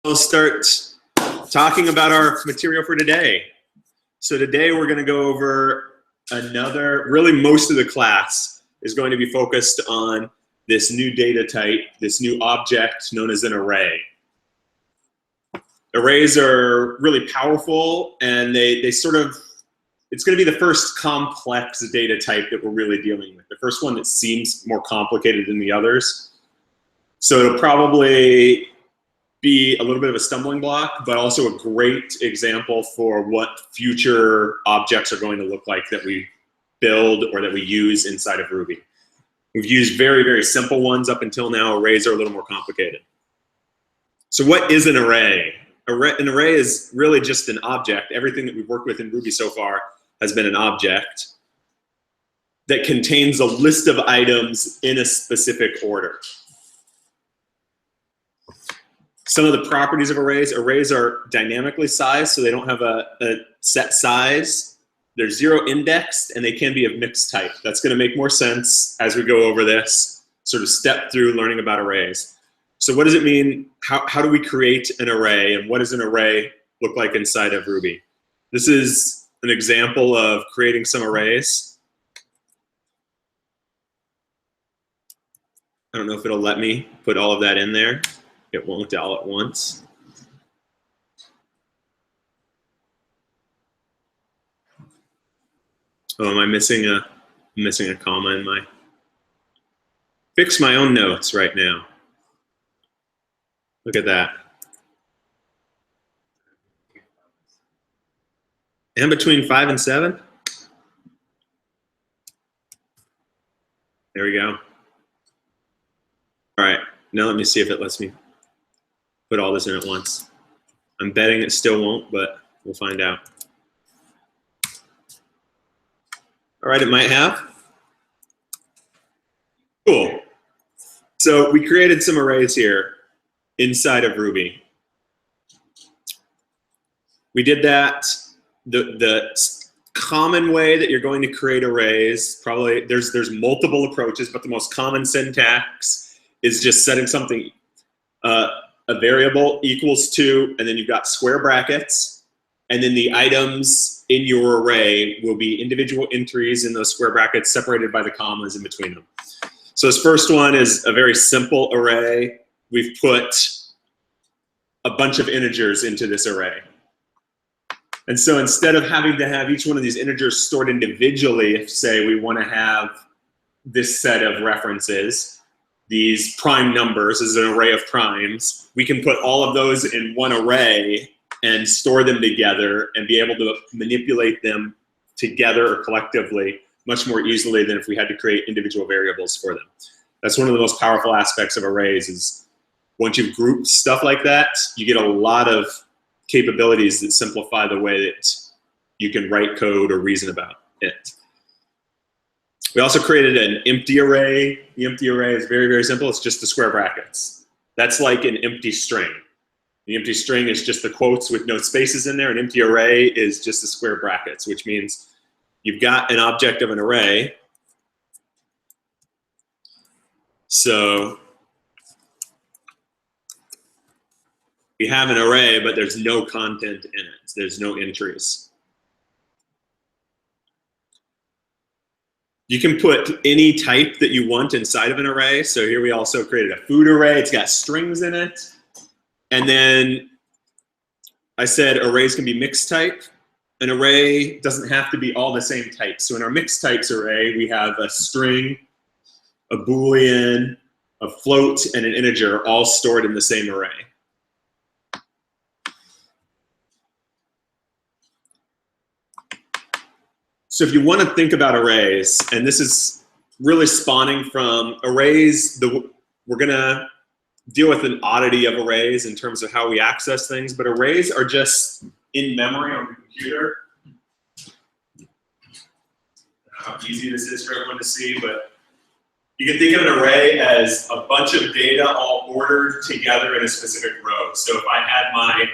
We'll start talking about our material for today. So today we're going to go over really most of the class is going to be focused on this new data type, this new object known as an array. Arrays are really powerful, and it's going to be the first complex data type that we're really dealing with. The first one that seems more complicated than the others. So it'll probably be a little bit of a stumbling block, but also a great example for what future objects are going to look like that we build or that we use inside of Ruby. We've used very, very simple ones up until now. Arrays are a little more complicated. So what is an array? An array is really just an object. Everything that we've worked with in Ruby so far has been an object that contains a list of items in a specific order. Some of the properties of arrays are dynamically sized, so they don't have a set size. They're zero indexed, and they can be of mixed type. That's going to make more sense as we go over this sort of step through learning about arrays. So what does it mean? How do we create an array, and what does an array look like inside of Ruby? This is an example of creating some arrays. I don't know if it'll let me put all of that in there. It won't all at once. Oh, am I missing a comma in my? Fix my own notes right now. Look at that. And between 5 and 7? There we go. All right, now let me see if it lets me put all this in at once. I'm betting it still won't, but we'll find out. All right, it might have. Cool. So we created some arrays here inside of Ruby. We did that. The common way that you're going to create arrays, probably there's multiple approaches, but the most common syntax is just setting something, a variable equals to, and then you've got square brackets, and then the items in your array will be individual entries in those square brackets separated by the commas in between them. So this first one is a very simple array. We've put a bunch of integers into this array. And so instead of having to have each one of these integers stored individually, if say we want to have this set of references, these prime numbers is an array of primes, we can put all of those in one array and store them together and be able to manipulate them together or collectively much more easily than if we had to create individual variables for them. That's one of the most powerful aspects of arrays is once you've grouped stuff like that, you get a lot of capabilities that simplify the way that you can write code or reason about it. We also created an empty array. The empty array is very, very simple. It's just the square brackets. That's like an empty string. The empty string is just the quotes with no spaces in there. An empty array is just the square brackets, which means you've got an object of an array. So we have an array, but there's no content in it. There's no entries. You can put any type that you want inside of an array. So here we also created a food array. It's got strings in it. And then I said arrays can be mixed type. An array doesn't have to be all the same type. So in our mixed types array, we have a string, a Boolean, a float, and an integer all stored in the same array. So if you want to think about arrays, and this is really spawning from arrays, we're going to deal with an oddity of arrays in terms of how we access things, but arrays are just in memory on the computer. I don't know how easy this is for everyone to see, but you can think of an array as a bunch of data all ordered together in a specific row. So if I had my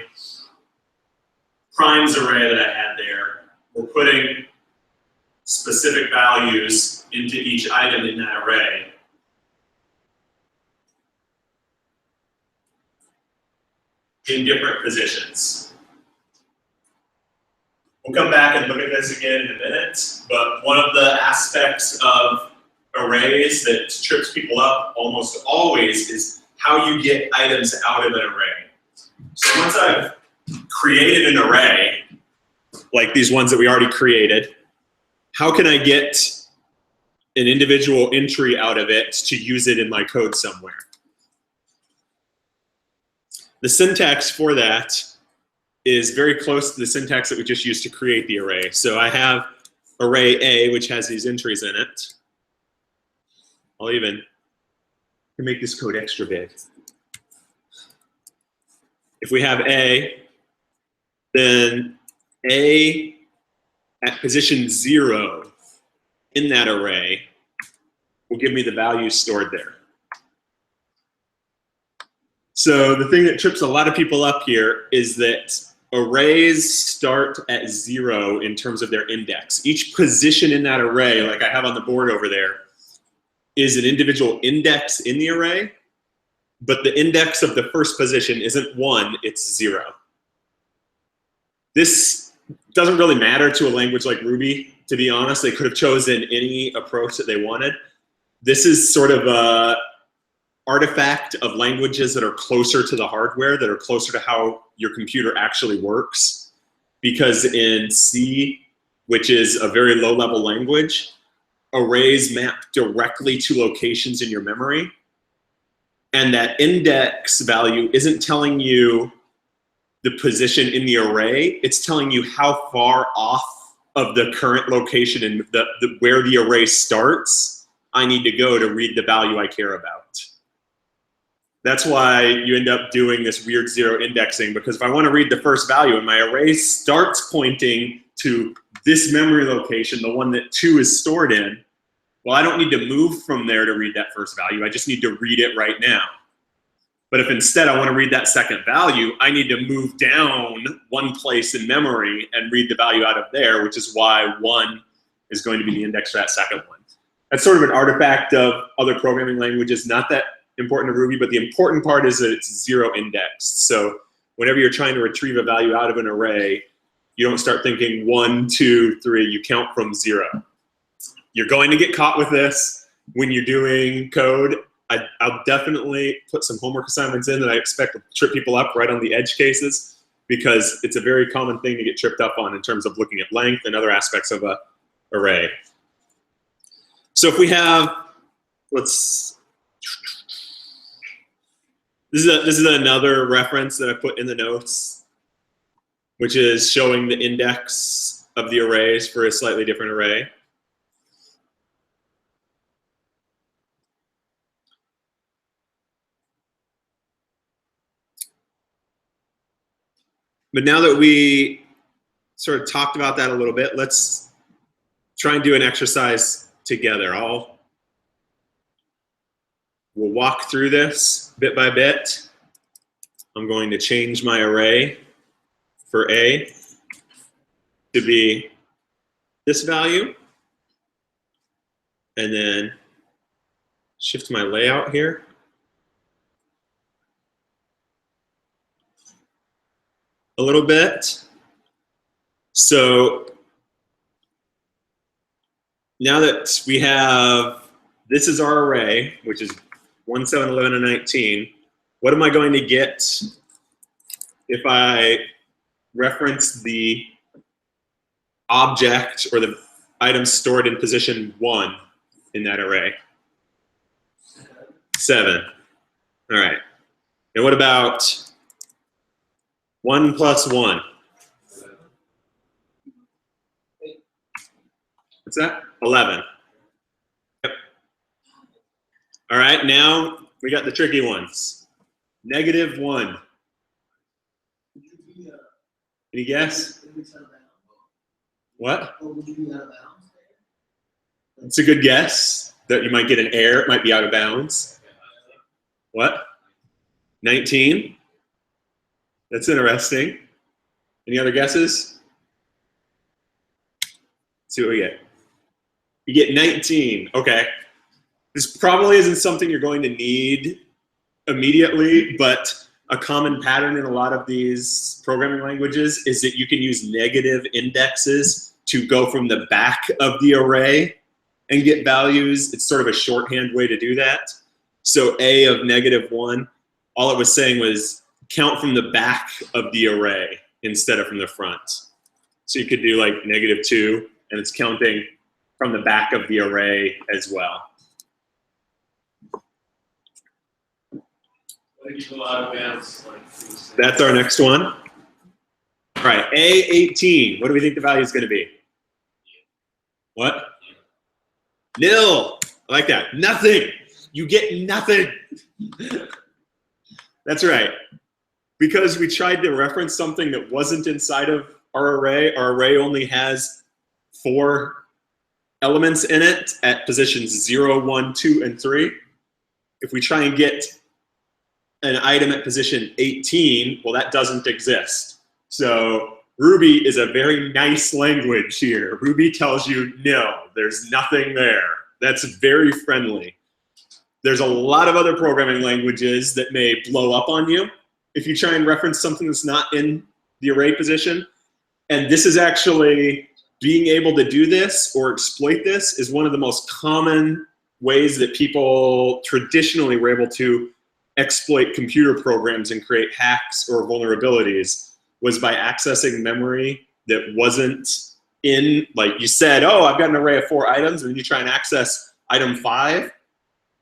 primes array that I had there, we're putting specific values into each item in that array. in different positions. We'll come back and look at this again in a minute, but one of the aspects of arrays that trips people up almost always is how you get items out of an array. So once I've created an array, like these ones that we already created, how can I get an individual entry out of it to use it in my code somewhere? The syntax for that is very close to the syntax that we just used to create the array. So I have array A, which has these entries in it. I'll even make this code extra big. If we have A, then A at position 0 in that array will give me the value stored there. So the thing that trips a lot of people up here is that arrays start at 0 in terms of their index. Each position in that array, like I have on the board over there, is an individual index in the array, but the index of the first position isn't 1, it's 0. This doesn't really matter to a language like Ruby, to be honest. They could have chosen any approach that they wanted. This is sort of a artifact of languages that are closer to the hardware, that are closer to how your computer actually works. Because in C, which is a very low-level language, arrays map directly to locations in your memory. And that index value isn't telling you the position in the array, it's telling you how far off of the current location and where the array starts I need to go to read the value I care about. That's why you end up doing this weird 0 indexing, because if I want to read the first value and my array starts pointing to this memory location, the one that 2 is stored in, well, I don't need to move from there to read that first value. I just need to read it right now. But if instead I want to read that second value, I need to move down one place in memory and read the value out of there, which is why 1 is going to be the index for that second one. That's sort of an artifact of other programming languages, not that important to Ruby, but the important part is that it's 0 indexed. So whenever you're trying to retrieve a value out of an array, you don't start thinking 1, 2, 3, you count from 0. You're going to get caught with this when you're doing code. I'll definitely put some homework assignments in that I expect to trip people up right on the edge cases, because it's a very common thing to get tripped up on in terms of looking at length and other aspects of an array. So if we have, this is another reference that I put in the notes, which is showing the index of the arrays for a slightly different array. But now that we sort of talked about that a little bit, let's try and do an exercise together. We'll walk through this bit by bit. I'm going to change my array for A to be this value, and then shift my layout here. A little bit. So now that we have, this is our array, which is 1, 7, 11, and 19. What am I going to get if I reference the object or the item stored in position 1 in that array? 7. All right. And what about 1 plus 1? What's that? 11. Yep. All right, now we got the tricky ones. -1. Any guess? What? It's a good guess that you might get an error. It might be out of bounds. What? 19? That's interesting. Any other guesses? Let's see what we get. You get 19. Okay. This probably isn't something you're going to need immediately, but a common pattern in a lot of these programming languages is that you can use negative indexes to go from the back of the array and get values. It's sort of a shorthand way to do that. So a of -1, all it was saying was count from the back of the array instead of from the front. So you could do like -2, and it's counting from the back of the array as well. That's our next one. All right, A18. What do we think the value is going to be? What? Nil. I like that. Nothing. You get nothing. That's right. Because we tried to reference something that wasn't inside of our array only has 4 elements in it at positions 0, 1, 2, and 3. If we try and get an item at position 18, well, that doesn't exist. So Ruby is a very nice language here. Ruby tells you, no, there's nothing there. That's very friendly. There's a lot of other programming languages that may blow up on you if you try and reference something that's not in the array position. And this is actually, being able to do this or exploit this is one of the most common ways that people traditionally were able to exploit computer programs and create hacks or vulnerabilities, was by accessing memory that wasn't in, like you said, oh, I've got an array of 4 items, and then you try and access item 5.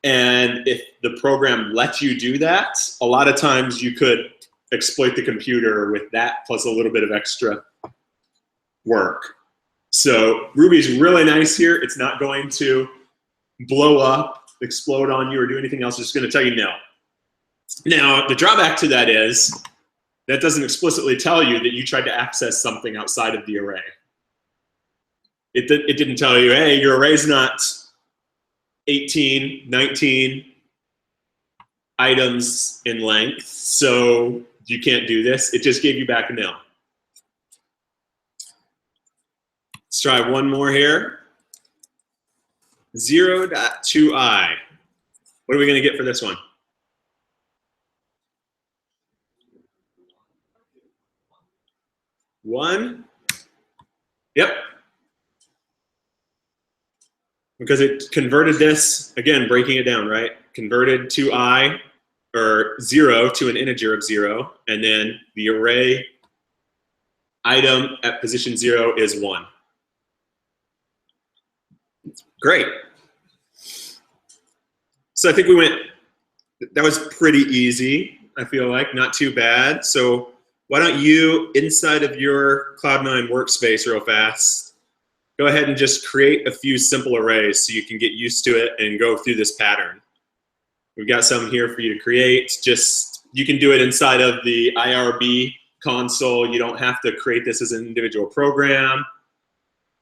And if the program lets you do that, a lot of times you could exploit the computer with that plus a little bit of extra work. So Ruby's really nice here. It's not going to blow up, explode on you, or do anything else. It's just going to tell you no. Now, the drawback to that is that doesn't explicitly tell you that you tried to access something outside of the array. It didn't tell you, hey, your array's not 18, 19 items in length, so you can't do this. It just gave you back a no. Let's try one more here. 0.2i. What are we going to get for this one? 1. Yep. Because it converted this, again, breaking it down, right? Converted 2i, or 0, to an integer of 0, and then the array item at position 0 is 1. Great. So I think we went, that was pretty easy, I feel like, not too bad. So why don't you, inside of your Cloud9 workspace real fast, go ahead and just create a few simple arrays so you can get used to it and go through this pattern. We've got some here for you to create. Just, you can do it inside of the IRB console. You don't have to create this as an individual program,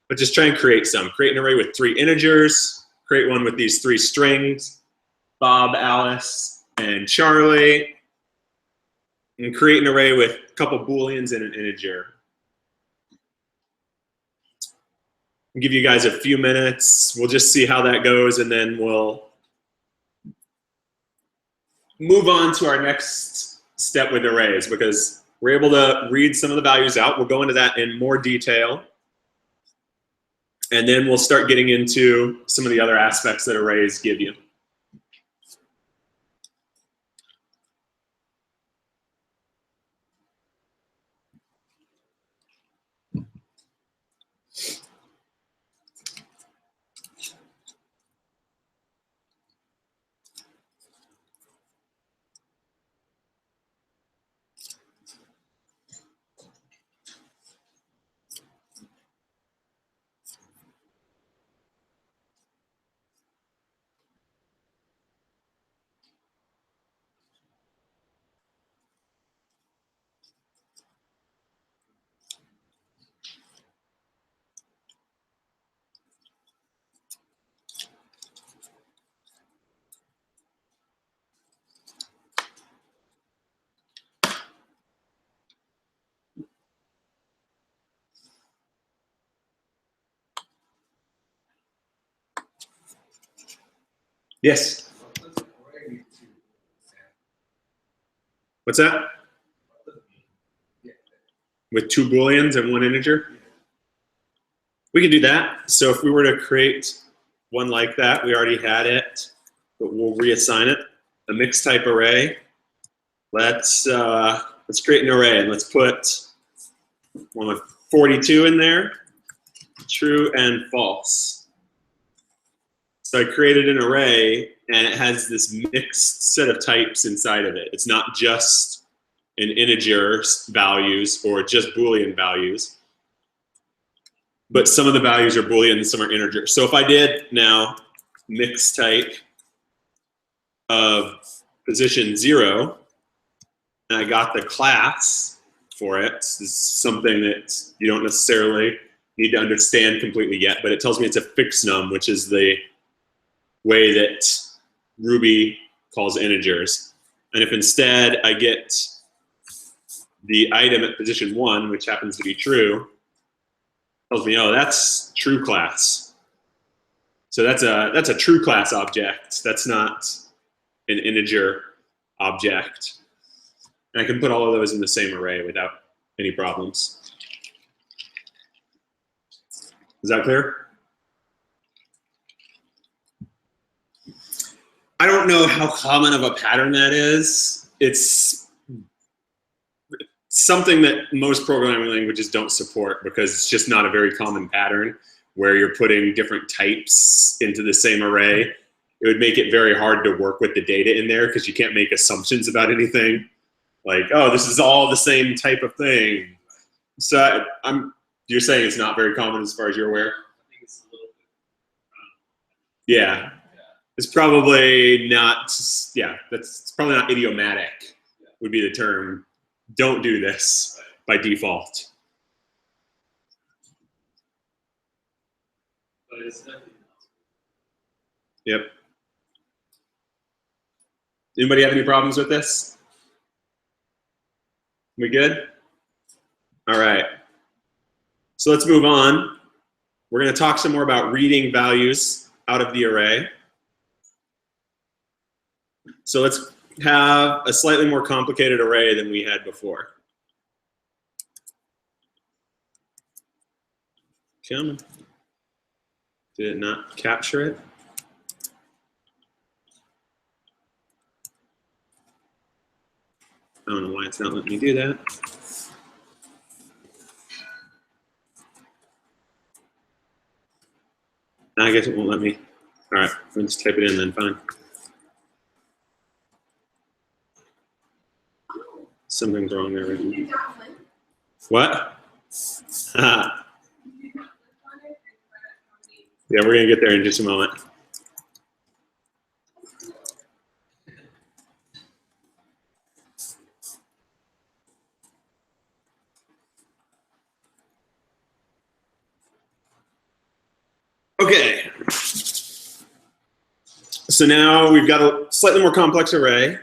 but just try and create some. Create an array with 3 integers, create one with these 3 strings, Bob, Alice, and Charlie, and create an array with a couple Booleans and an integer. I'll give you guys a few minutes. We'll just see how that goes, and then we'll move on to our next step with arrays, because we're able to read some of the values out. We'll go into that in more detail. And then we'll start getting into some of the other aspects that arrays give you. Yes? What's that? With 2 booleans and 1 integer? We can do that. So if we were to create one like that, we already had it, but we'll reassign it. A mixed type array. Let's create an array and let's put one with 42 in there, true and false. So I created an array and it has this mixed set of types inside of it. It's not just an integer values or just Boolean values, but some of the values are Boolean and some are integer. So if I did now mixed type of position 0, and I got the class for it, this is something that you don't necessarily need to understand completely yet, but it tells me it's a fixed num, which is the way that Ruby calls integers. And if instead I get the item at position 1, which happens to be true, tells me, oh, that's true class. So that's a true class object. That's not an integer object. And I can put all of those in the same array without any problems. Is that clear? I don't know how common of a pattern that is. It's something that most programming languages don't support because it's just not a very common pattern where you're putting different types into the same array. It would make it very hard to work with the data in there because you can't make assumptions about anything. Like, oh, this is all the same type of thing. So you're saying it's not very common as far as you're aware? I think it's a little bit. Yeah. It's probably not, yeah, it's probably not idiomatic would be the term. Don't do this by default. But it's definitely not. Yep. Anybody have any problems with this? We good? All right. So let's move on. We're going to talk some more about reading values out of the array. So let's have a slightly more complicated array than we had before. Come on. Did it not capture it? I don't know why it's not letting me do that. I guess it won't let me. All right, we'll just type it in then, fine. Something's wrong there. Right? What? Yeah, we're gonna get there in just a moment. Okay. So now we've got a slightly more complex array.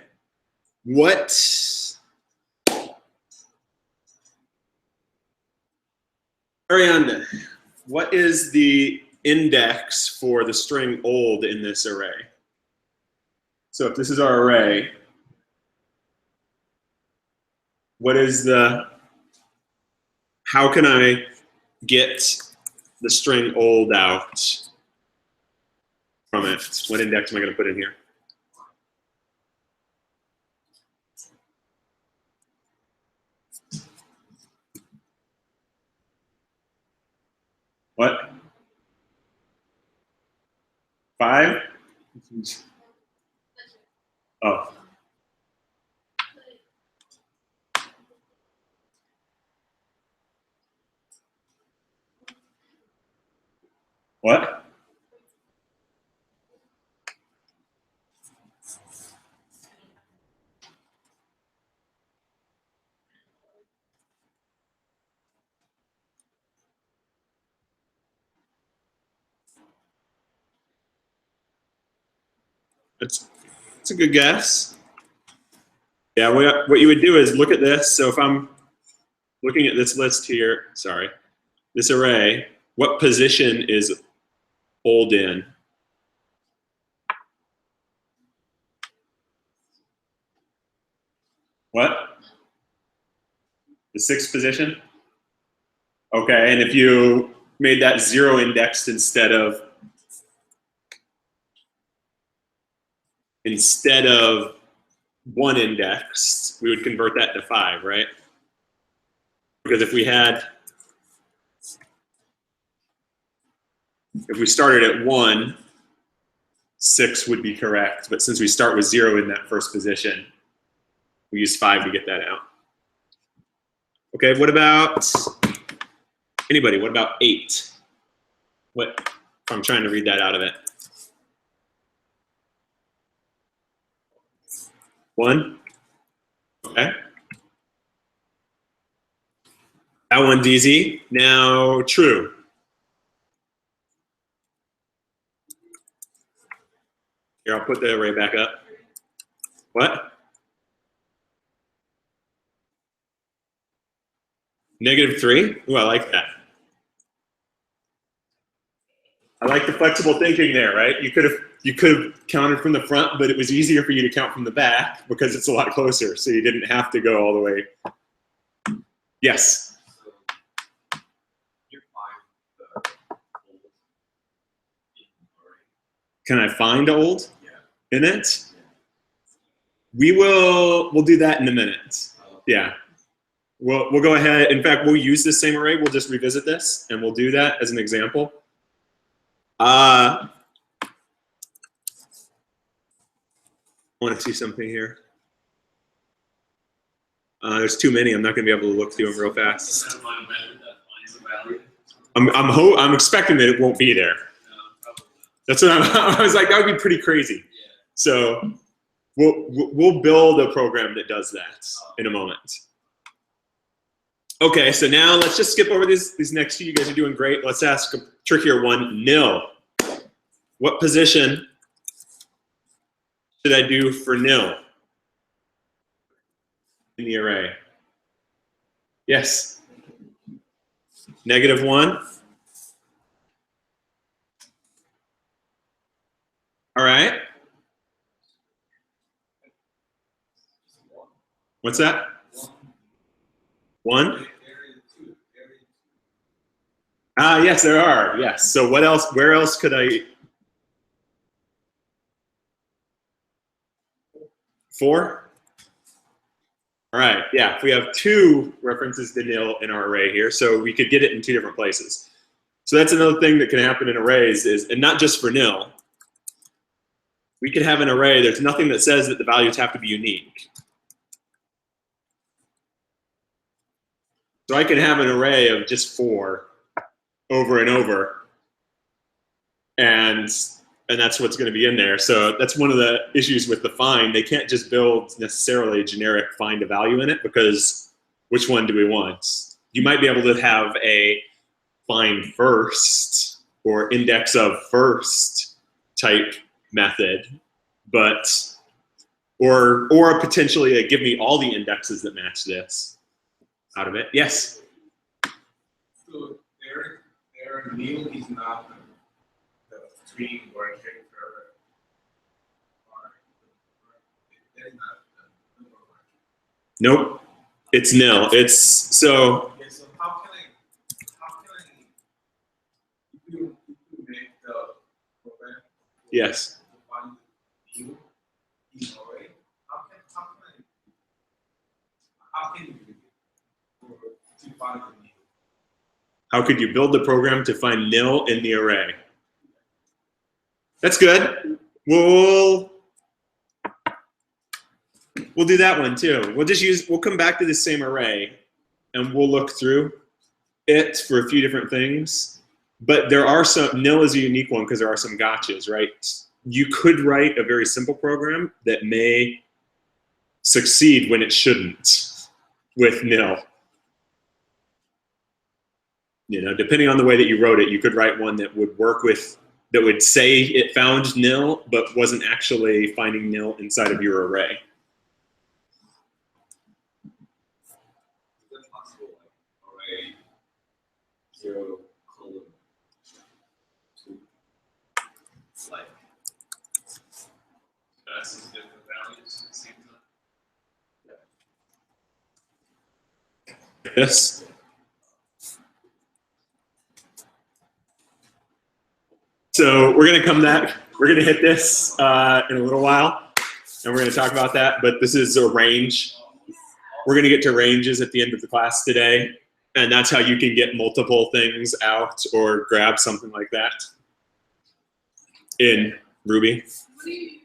Arianda, what is the index for the string old in this array? So if this is our array, what is how can I get the string old out from it? What index am I going to put in here? What? 5? Oh. What? It's a good guess. Yeah, what you would do is look at this. So if I'm looking at this list here, sorry, this array, what position is old in? What? The sixth position? Okay, and if you made that 0 indexed instead of one indexed, we would convert that to 5, right? Because if we started at 1, 6 would be correct, but since we start with 0 in that first position, we use 5 to get that out. Okay, what about anybody? What about 8? What if I'm trying to read that out of it? 1? Okay. That one's easy. Now, true. Here, I'll put the array back up. What? -3? Ooh, I like that. I like the flexible thinking there, right? You could have counted from the front, but it was easier for you to count from the back because it's a lot closer, so you didn't have to go all the way. Yes. So you find the old in Can I find old Yeah. in it? We'll do that in a minute. Yeah. We'll go ahead. In fact, we'll use this same array. We'll just revisit this, and we'll do that as an example. I want to see something here. There's too many. I'm not going to be able to look through them real fast. Is that my method that finds the value? I'm expecting that it won't be there. Probably not. That's what I was like. That would be pretty crazy. Yeah. So we'll build a program that does that in a moment. Okay, so now let's just skip over these next two. You guys are doing great. Let's ask a trickier one. Nil. What position should I do for nil in the array? Yes. -1. All right. What's that? 1? Ah, yes, there are. Yes. So what else? Where else could I? 4? All right. Yeah. If we have 2 references to nil in our array here, so we could get it in 2 different places. So that's another thing that can happen in arrays and not just for nil. We could have an array. There's nothing that says that the values have to be unique. So I can have an array of just 4 over and over, and that's what's going to be in there. So that's one of the issues with the find. They can't just build necessarily a generic find a value in it, because which one do we want? You might be able to have a find first or index of first type method, but or potentially a give me all the indexes that match this out of it. Yes. So their nil is not the string or character, or it's not the number one. Nope. It's nil. It's so. Okay, so how can I if you make the program Yes. to find nil in array, how can you do it to find the nil? How could you build the program to find nil in the array? That's good. We'll do that one too. We'll come back to the same array and we'll look through it for a few different things. But there are some, nil is a unique one because there are some gotchas, right? You could write a very simple program that may succeed when it shouldn't with nil. You know, depending on the way that you wrote it, you could write one that would work with, that would say it found nil, but wasn't actually finding nil inside of your array. Is it possible, like, array 0, 2, like, passing different values at the same time? this. So we're gonna come back. We're gonna hit this in a little while, and we're gonna talk about that. But this is a range. We're gonna get to ranges at the end of the class today, and that's how you can get multiple things out or grab something like that in Ruby. What do you use?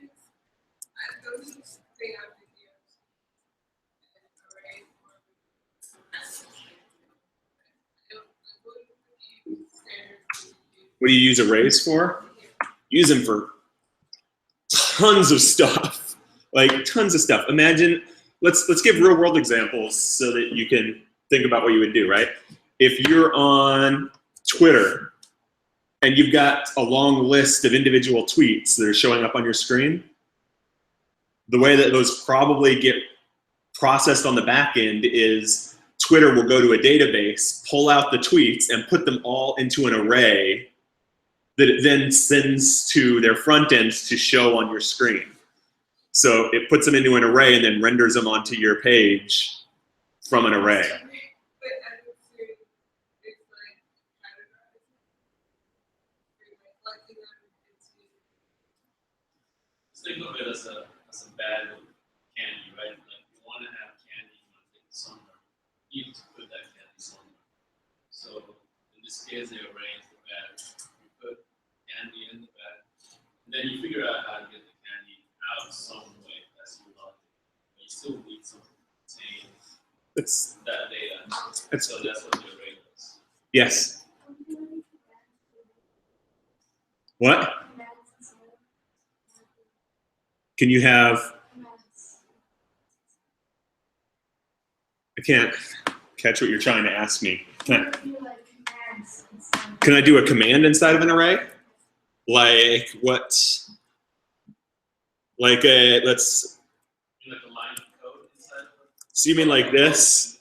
Those they have videos and arrays What do you use arrays for? Use them for tons of stuff, like tons of stuff. Imagine, let's give real world examples so that you can think about what you would do, right? If you're on Twitter and you've got a long list of individual tweets that are showing up on your screen, the way that those probably get processed on the back end is Twitter will go to a database, pull out the tweets, and put them all into an array that it then sends to their front ends to show on your screen. So it puts them into an array and then renders them onto your page from an array. But I would say it's like categorizing. Like collecting them into Think of it as a bag of candy, right? Like you want to have candy, you want to take it somewhere. You need to put that candy somewhere. So in this case, they arrange the bag. You put candy in the bag, and then you figure out how to get the candy out some way. That's your logic. But you still need something to contain It's, that data. It's- So that's what the array does. yes. What? Can you have, I can't catch what you're trying to ask me. Can I do a command inside of an array? Like what? Like a, let's, You like a line of code inside of it. so you mean like this?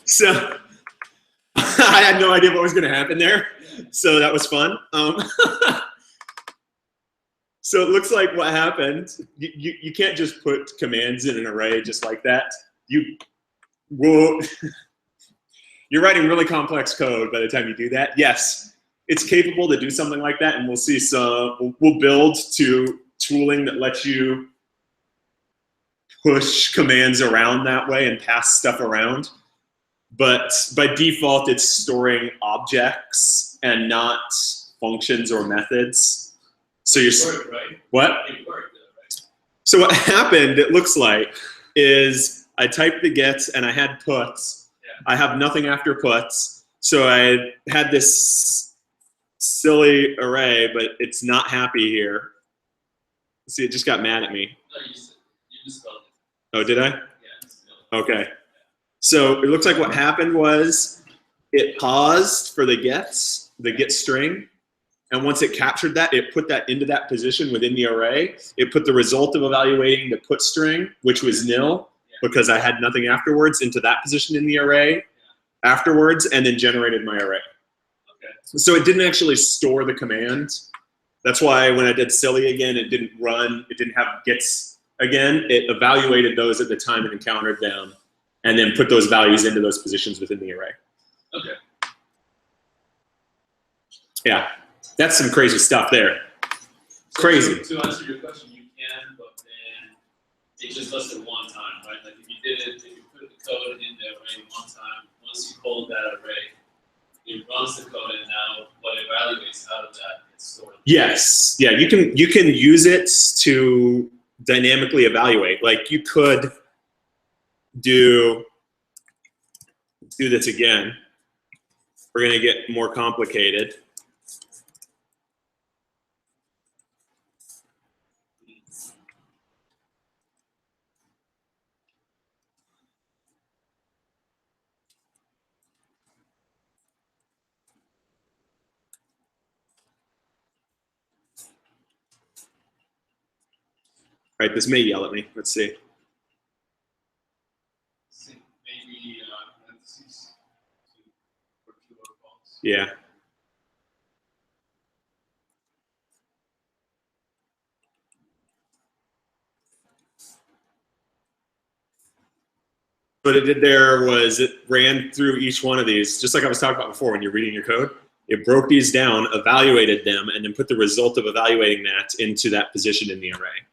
So I had no idea what was going to happen there. So that was fun. So it looks like what happened, you can't just put commands in an array just like that. You will, you're writing really complex code by the time you do that. Yes, it's capable to do something like that, and we'll see some, we'll build to tooling that lets you push commands around that way and pass stuff around. But by default, it's storing objects and not functions or methods. So you're, It worked, right? what? It worked, right? So what happened, it looks like, is I typed the gets and I had puts. Yeah. I have nothing after puts. So I had this silly array, but it's not happy here. See, it just got mad at me. No, you just spelled it. Oh, did I? Yeah, it's spelled Okay. So it looks like what happened was it paused for the get string. And once it captured that, it put that into that position within the array. It put the result of evaluating the put string, which was nil, because I had nothing afterwards, into that position in the array afterwards, and then generated my array. Okay. So it didn't actually store the command. That's why when I did silly again, it didn't run, it didn't have gets again. It evaluated those at the time it encountered them, and then put those values into those positions within the array. Okay. Yeah, that's some crazy stuff there. Crazy. To answer your question, you can, but then it just does it one time, right? Like if you did it, if you put the code in the array one time, once you call that array, it runs the code, and now what it evaluates out of that is stored. Yes, yeah, you can use it to dynamically evaluate. Like you could do this again. We're gonna get more complicated. All right, this may yell at me. Let's see. Maybe parentheses for true or false. Yeah. What it did there was it ran through each one of these, just like I was talking about before when you're reading your code. It broke these down, evaluated them, and then put the result of evaluating that into that position in the array.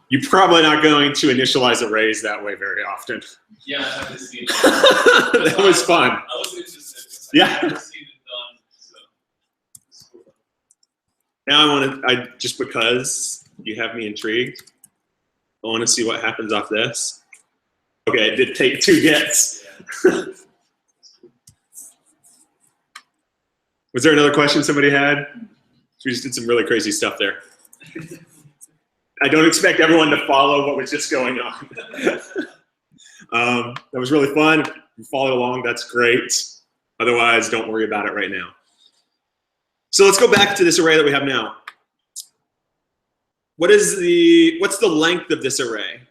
You're probably not going to initialize arrays that way very often. Yeah, I haven't seen it. That was fun. I was interested. 'Cause Yeah. I haven't seen it done. So it's cool. Now just because you have me intrigued, I want to see what happens off this. Okay, it did take 2 gets. Was there another question somebody had? We just did some really crazy stuff there. I don't expect everyone to follow what was just going on. That was really fun. If you followed along, that's great. Otherwise, don't worry about it right now. So let's go back to this array that we have now. What's the length of this array?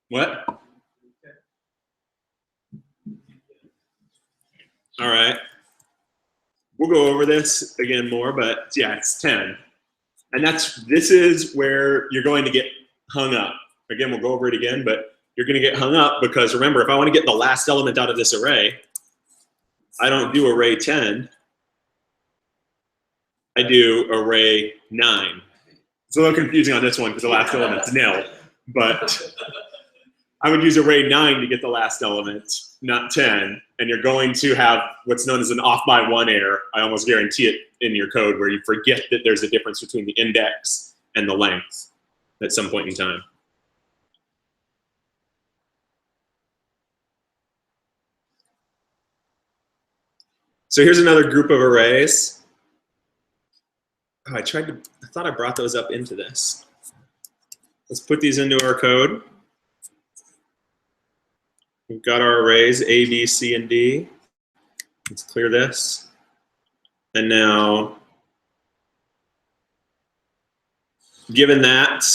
What? All right. We'll go over this again more, but yeah, it's 10. And this is where you're going to get hung up. Again, we'll go over it again, but you're going to get hung up because remember, if I want to get the last element out of this array, I don't do array 10. I do array 9. It's a little confusing on this one because the last element's nil, but I would use array 9 to get the last element, not 10. And you're going to have what's known as an off by 1 error. I almost guarantee it in your code where you forget that there's a difference between the index and the length at some point in time. So here's another group of arrays. Oh, I thought I brought those up into this. Let's put these into our code. We've got our arrays A, B, C, and D. Let's clear this. And now, given that,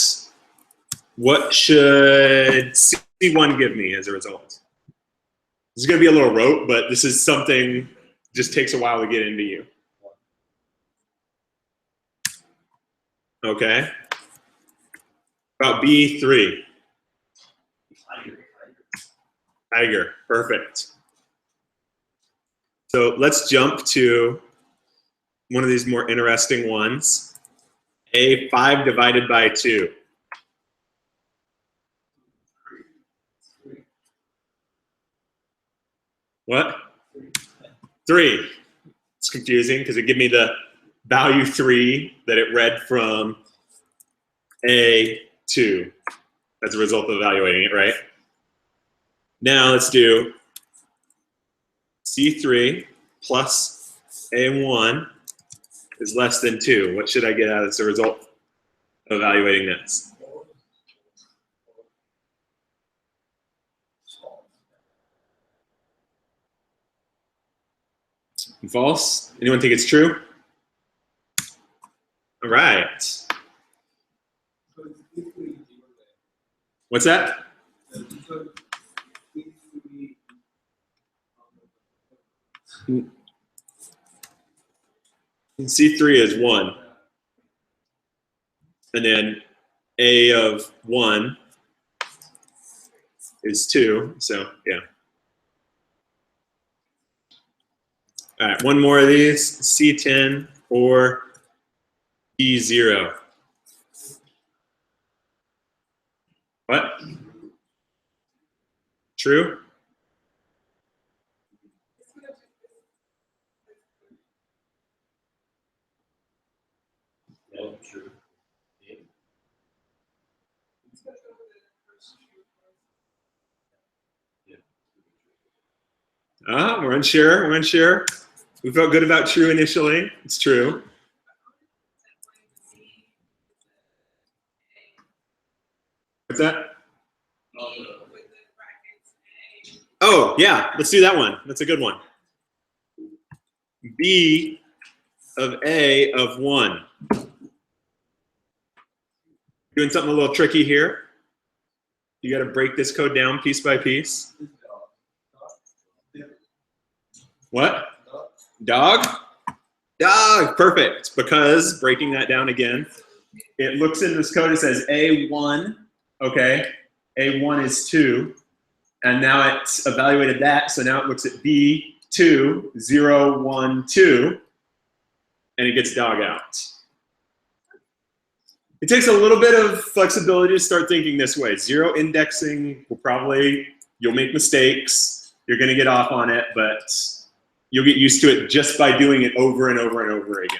what should C1 give me as a result? This is going to be a little rote, but this is something just takes a while to get into you. Okay. About B3. Tiger, perfect. So let's jump to one of these more interesting ones. A5 divided by 2. What? 3. It's confusing because it gives me the value 3 that it read from A2 as a result of evaluating it, right? Now let's do C3 plus A1 is less than 2. What should I get out as a result of evaluating this? False? Anyone think it's true? All right. What's that? C3 is 1. And then A of 1 is 2. So, yeah. All right, one more of these. C10 or E0. What? True? No, true. We're unsure. We're unsure. We felt good about true initially. It's true. What's that? Oh, yeah. Let's do that one. That's a good one. B of A of 1. Doing something a little tricky here. You got to break this code down piece by piece. What? Dog? Dog, perfect. Because breaking that down again, it looks in this code, it says A1, okay? A1 is 2, and now it's evaluated that, so now it looks at B2, 0, 1, 2, and it gets dog out. It takes a little bit of flexibility to start thinking this way. Zero indexing will probably, you'll make mistakes, you're gonna get off on it, but you'll get used to it just by doing it over and over and over again.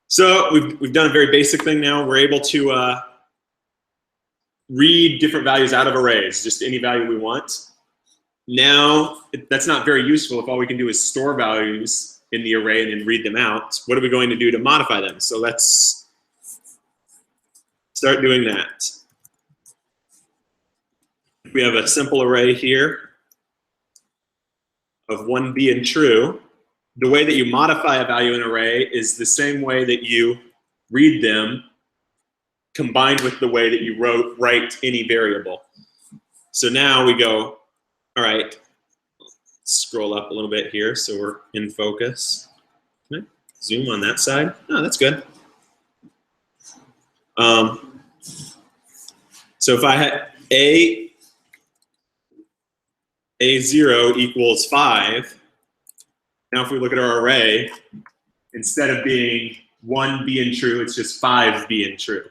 So we've done a very basic thing now. We're able to read different values out of arrays, just any value we want. Now, that's not very useful if all we can do is store values in the array and then read them out. What are we going to do to modify them? So let's start doing that. We have a simple array here of 1 being true. The way that you modify a value in an array is the same way that you read them combined with the way that you write any variable. So now we go, all right, scroll up a little bit here so we're in focus. Okay. Zoom on that side. Oh, that's good. So if I had A0 equals 5, now if we look at our array, instead of being 1 being true, it's just 5 being true.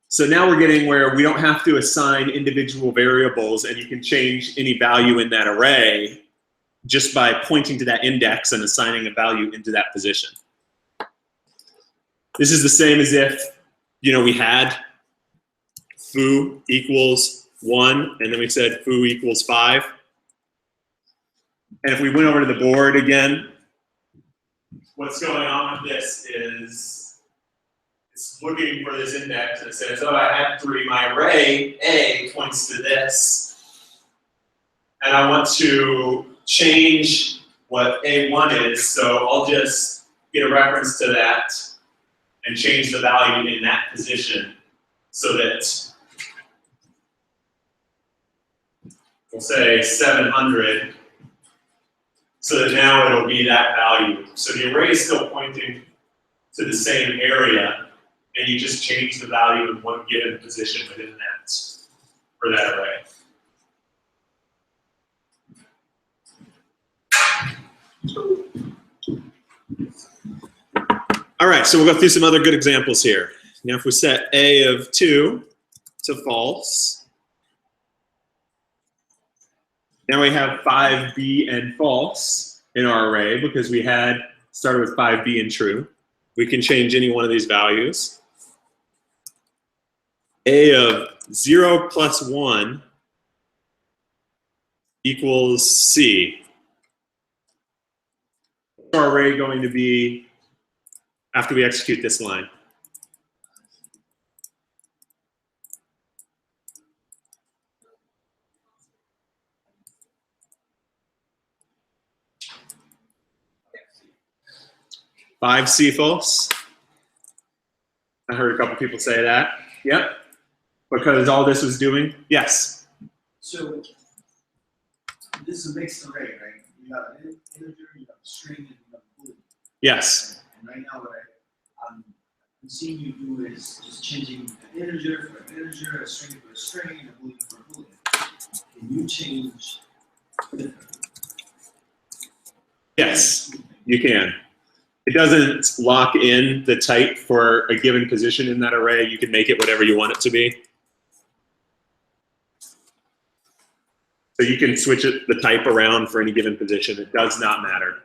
So now we're getting where we don't have to assign individual variables and you can change any value in that array just by pointing to that index and assigning a value into that position. This is the same as if, we had foo equals 1 and then we said foo equals 5. And if we went over to the board again, what's going on with this is it's looking for this index and it says, oh, I had 3. My array A points to this. And I want to change what A1 is, so I'll just get a reference to that and change the value in that position so that we'll say 700. So that now it'll be that value. So the array is still pointing to the same area, and you just change the value in one given position within that, for that array. All right, so we'll go through some other good examples here. Now if we set A of 2 to false, now we have 5B and false in our array because we had started with 5B and true. We can change any one of these values. A of 0 plus 1 equals C. What's our array going to be after we execute this line? Five C false. I heard a couple people say that. Yep. Because all this was doing. Yes. So this is a mixed array, right? You have an integer, you have a string, and you have a boolean. Yes. And right now, what I'm seeing you do is just changing an integer for an integer, a string for a string, and a boolean for a boolean. Can you change? Yes, you can. It doesn't lock in the type for a given position in that array. You can make it whatever you want it to be. So you can switch it, the type around for any given position. It does not matter.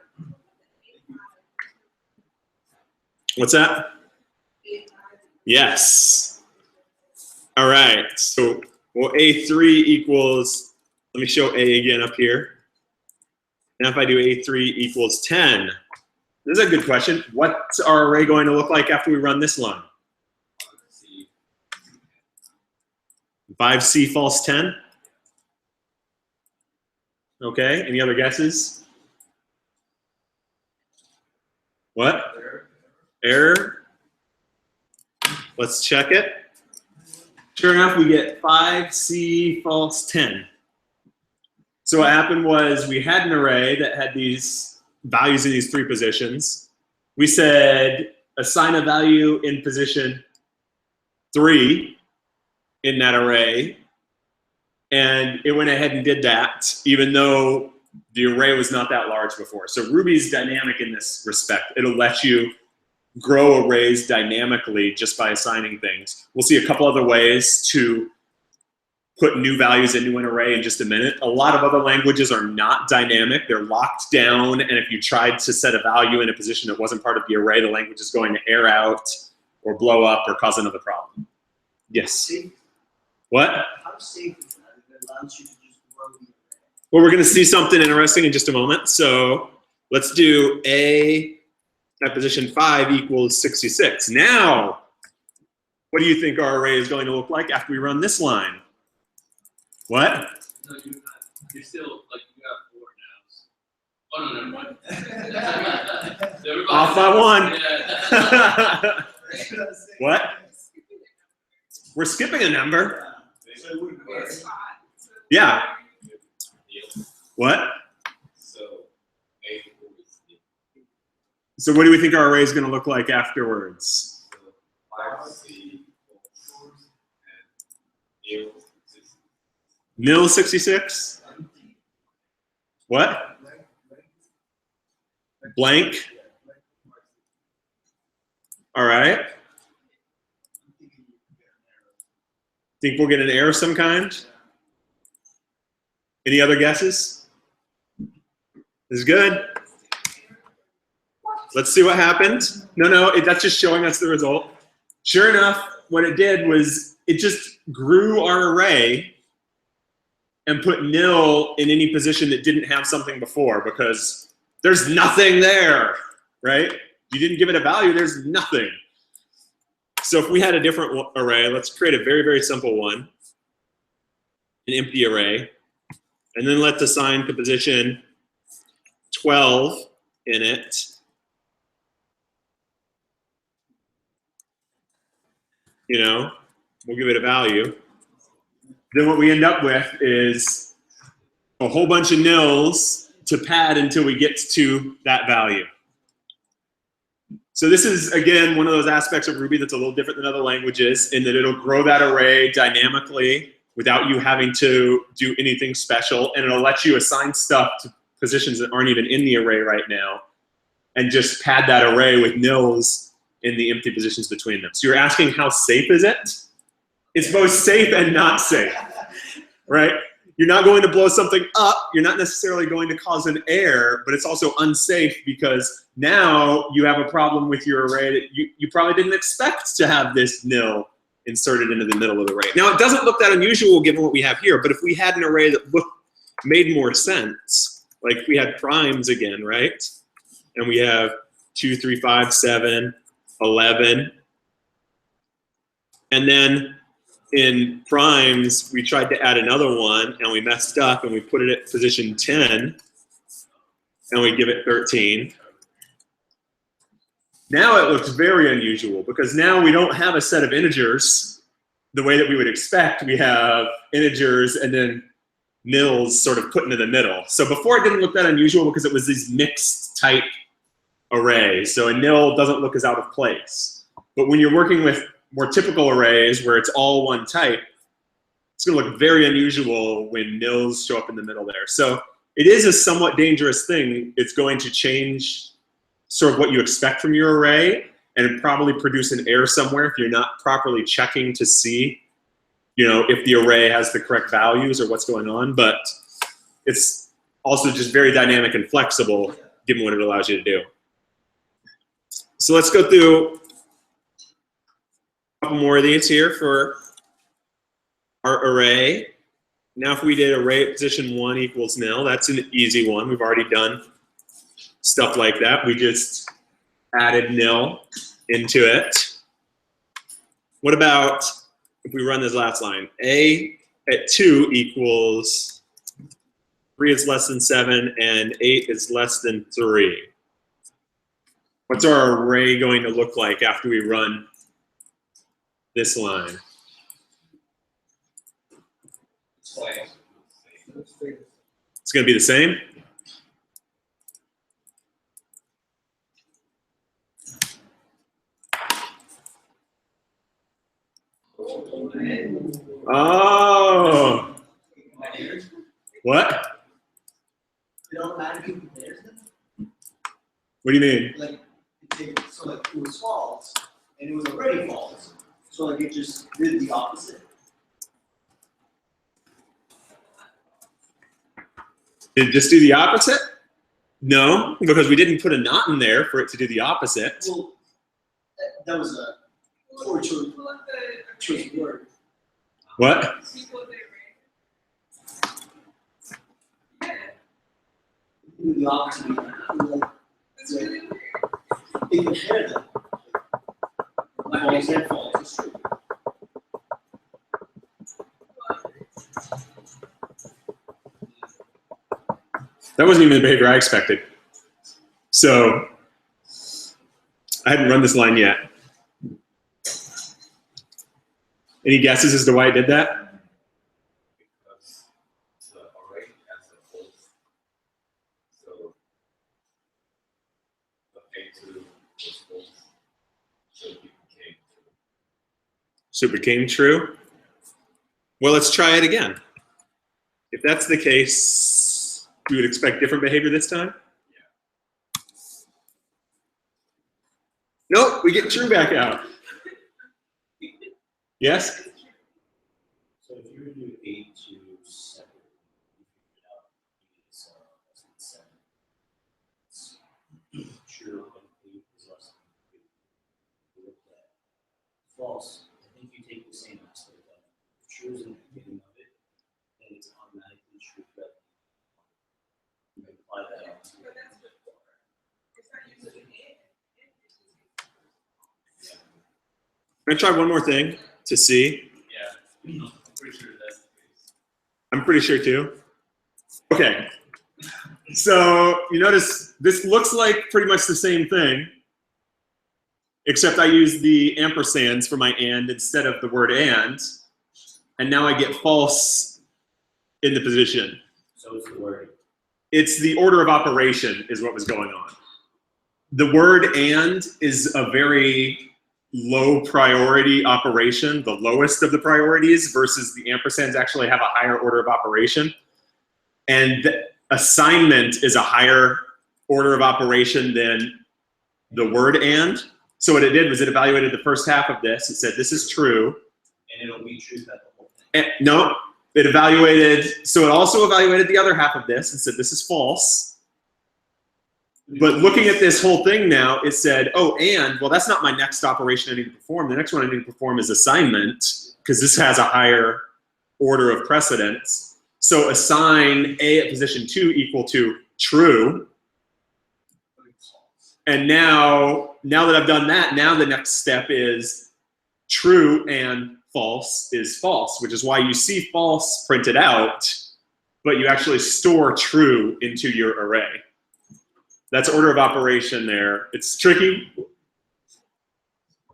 What's that? Yes. All right. So, well, A3 equals, let me show A again up here. Now if I do A3 equals 10, this is a good question. What's our array going to look like after we run this line? 5C false 10. Okay, any other guesses? What? Error. Let's check it. Sure enough, we get 5C false 10. So what happened was we had an array that had these values in these 3 positions. We said assign a value in position 3 in that array. And it went ahead and did that, even though the array was not that large before. So Ruby's dynamic in this respect. It'll let you grow arrays dynamically just by assigning things. We'll see a couple other ways to put new values into an array in just a minute. A lot of other languages are not dynamic. They're locked down, and if you tried to set a value in a position that wasn't part of the array, the language is going to error out or blow up or cause another problem. Yes? Safe. What? How safe is that? It allows you to just grow the array. Well, we're going to see something interesting in just a moment. So let's do A at position 5 equals 66. Now, what do you think our array is going to look like after we run this line? What? No, you're not. You're still, like, you got 4 now. Oh, no, never mind. So everybody- Off by 1. Yeah. What? We're skipping a number. So it wouldn't work. It's hot. So- Yeah. What? So, A equals So what do we think our array is going to look like afterwards? 5C and A Nil 66? What? Blank? All right. Think we'll get an error of some kind? Any other guesses? This is good. Let's see what happened. No, that's just showing us the result. Sure enough, what it did was it just grew our array and put nil in any position that didn't have something before, because there's nothing there, right? You didn't give it a value, there's nothing. So if we had a different array, let's create a very, very simple one, an empty array, and then let's assign to position 12 in it. You know, we'll give it a value. Then what we end up with is a whole bunch of nils to pad until we get to that value. So this is, again, one of those aspects of Ruby that's a little different than other languages, in that it'll grow that array dynamically without you having to do anything special, and it'll let you assign stuff to positions that aren't even in the array right now, and just pad that array with nils in the empty positions between them. So you're asking, how safe is it? It's both safe and not safe, right? You're not going to blow something up. You're not necessarily going to cause an error, but it's also unsafe because now you have a problem with your array that you probably didn't expect to have this nil inserted into the middle of the array. Now, it doesn't look that unusual given what we have here, but if we had an array that made more sense, like if we had primes again, right? And we have 2, 3, 5, 7, 11, and then in primes, we tried to add another one and we messed up and we put it at position 10 and we give it 13. Now it looks very unusual because now we don't have a set of integers the way that we would expect. We have integers and then nils sort of put into the middle. So before it didn't look that unusual because it was these mixed type arrays. So a nil doesn't look as out of place. But when you're working with more typical arrays where it's all one type, it's going to look very unusual when nils show up in the middle there. So it is a somewhat dangerous thing. It's going to change sort of what you expect from your array and probably produce an error somewhere if you're not properly checking to see, you know, if the array has the correct values or what's going on. But it's also just very dynamic and flexible given what it allows you to do. So let's go through couple more of these here for our array. Now if we did array at position 1 equals nil, that's an easy one. We've already done stuff like that. We just added nil into it. What about if we run this last line? A at 2 equals 3 is less than 7 and 8 is less than 3. What's our array going to look like after we run this line? It's going to be the same? Oh, what? It automatically compares them. What do you mean? Like, so like it was false, and it was already false. So like it just did the opposite. Did it just do the opposite? No, because we didn't put a not in there for it to do the opposite. Well, that was a poor choice Pull up the choice of word. What? equal the array. Yeah, Do the opposite. Like it's really weird. it compared them. False and false. It's true. That wasn't even the behavior I expected. So I hadn't run this line yet. Any guesses as to why I did that? Because the array has a false. So the A2 was false. So it became true. So it became true? Well, let's try it again. If that's the case, we would expect different behavior this time? Nope, we get true back out. Yes? So if you were to do 8 to 7, you figured out it's less than 7. True and 8 is less than 3. Look at false. I think you take the same aspect of it. If true is in the beginning of it, then it's automatically true. But you can apply that on to But that's before. It's not usually it. I'm gonna try one more thing to see. Yeah, I'm pretty sure that's the case. I'm pretty sure too. Okay. So you notice this looks like pretty much the same thing, except I use the ampersands for my and instead of the word and now I get false in the position. So it's the word. It's the order of operation is what was going on. The word and is a very low priority operation, the lowest of the priorities, versus the ampersands actually have a higher order of operation. And assignment is a higher order of operation than the word and. So what it did was it evaluated the first half of this. It said, this is true. And it'll be true that the whole thing. And, no, it evaluated, so it also evaluated the other half of this and said, this is false. But looking at this whole thing now, it said, oh, and, well, that's not my next operation I need to perform. The next one I need to perform is assignment, because this has a higher order of precedence. So assign A at position 2 equal to true. And now that I've done that, now the next step is true and false is false, which is why you see false printed out, but you actually store true into your array. That's order of operation there. It's tricky,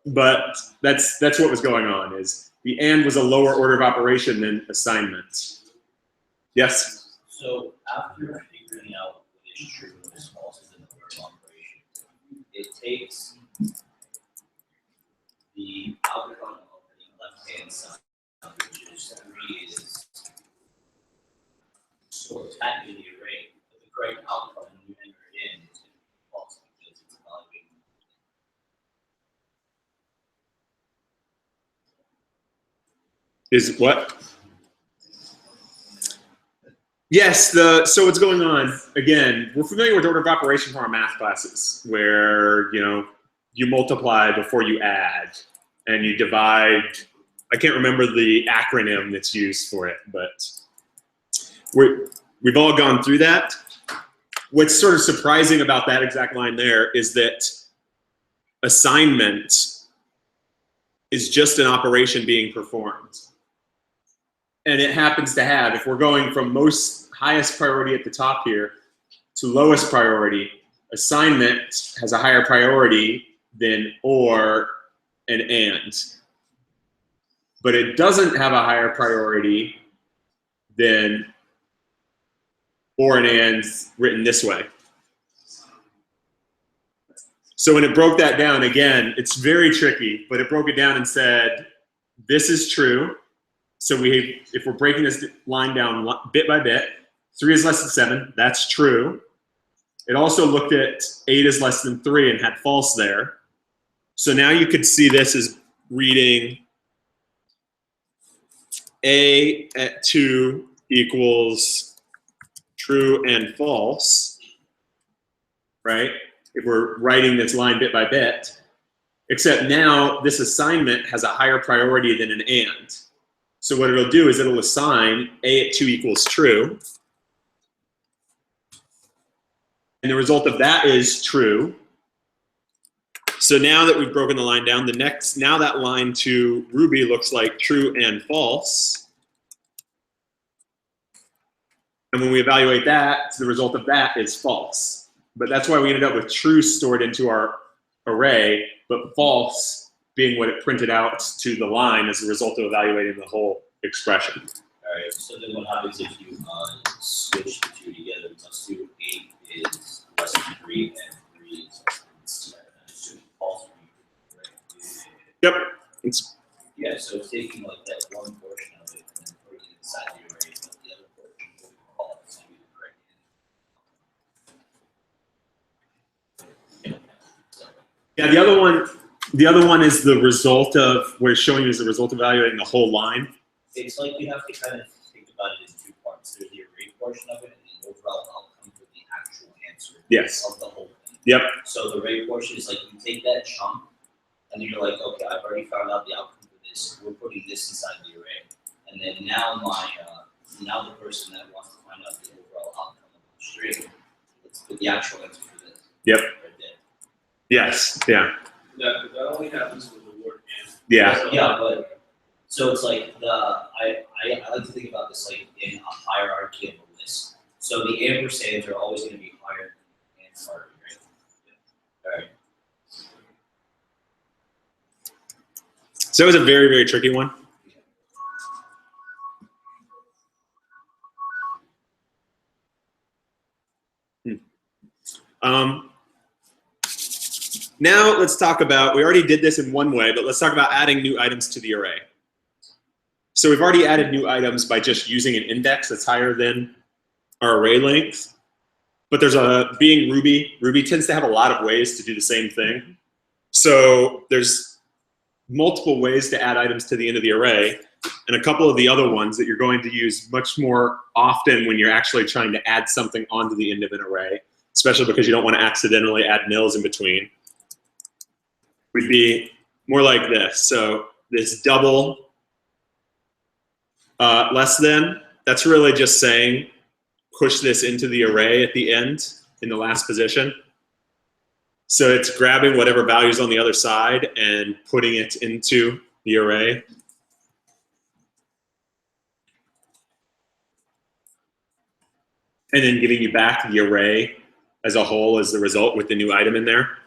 but that's what was going on, is the and was a lower order of operation than assignment. Yes? So after figuring out what is true and what is false in the order of operation, it takes the outcome of the left-hand side, which is 3, is sort of tagged in the array, but the correct outcome when you enter it in is going to be false because it's evaluating. Is what? Yes, so what's going on, again, we're familiar with order of operation from our math classes, where, you multiply before you add, and you divide. I can't remember the acronym that's used for it, but we've all gone through that. What's sort of surprising about that exact line there is that assignment is just an operation being performed. And it happens to have, if we're going from most highest priority at the top here to lowest priority, assignment has a higher priority than or and. But it doesn't have a higher priority than or and ands written this way. So when it broke that down, again, it's very tricky, but it broke it down and said, this is true. So if we're breaking this line down bit by bit, 3 is less than 7, that's true. It also looked at 8 is less than 3 and had false there. So now you could see this as reading A at 2 equals true and false, right? If we're writing this line bit by bit, except now this assignment has a higher priority than an and. So what it'll do is it'll assign A at 2 equals true. And the result of that is true. So now that we've broken the line down, now that line to Ruby looks like true and false. And when we evaluate that, the result of that is false. But that's why we ended up with true stored into our array, but false being what it printed out to the line as a result of evaluating the whole expression. All right, so then what happens if you switch the two together? Let's do 8 is less than 3 and 3 is less than 7. Assuming false. Right? Yep. It's, Yeah, so it's taking like that one portion of it and then putting it inside the array, but the other portion will be false. So you correct it. yeah, the other one is the result of, where it's showing you is the result of evaluating the whole line. It's like you have to kind of think about it in 2 parts. There's the array portion of it and the overall outcome for the actual answer Yes. of the whole thing. Yep. So the array portion is like you take that chunk and then you're like, okay, I've already found out the outcome for this. We're putting this inside the array. And then now now the person that wants to find out the overall outcome of the string, let's put the actual answer for this. Yep. Right there. Yes. Yeah. That only happens with the word and. Yeah. Yeah, but so it's like I like to think about this like in a hierarchy of a list. So the ampersands are always going to be higher than the and part, right? All right. So it was a very, very tricky one. Now let's talk about, we already did this in one way, but let's talk about adding new items to the array. So we've already added new items by just using an index that's higher than our array length. But being Ruby tends to have a lot of ways to do the same thing. So there's multiple ways to add items to the end of the array. And a couple of the other ones that you're going to use much more often when you're actually trying to add something onto the end of an array, especially because you don't want to accidentally add nils in between, would be more like this. So this double less than, that's really just saying push this into the array at the end in the last position. So it's grabbing whatever value's on the other side and putting it into the array. And then giving you back the array as a whole as the result with the new item in there.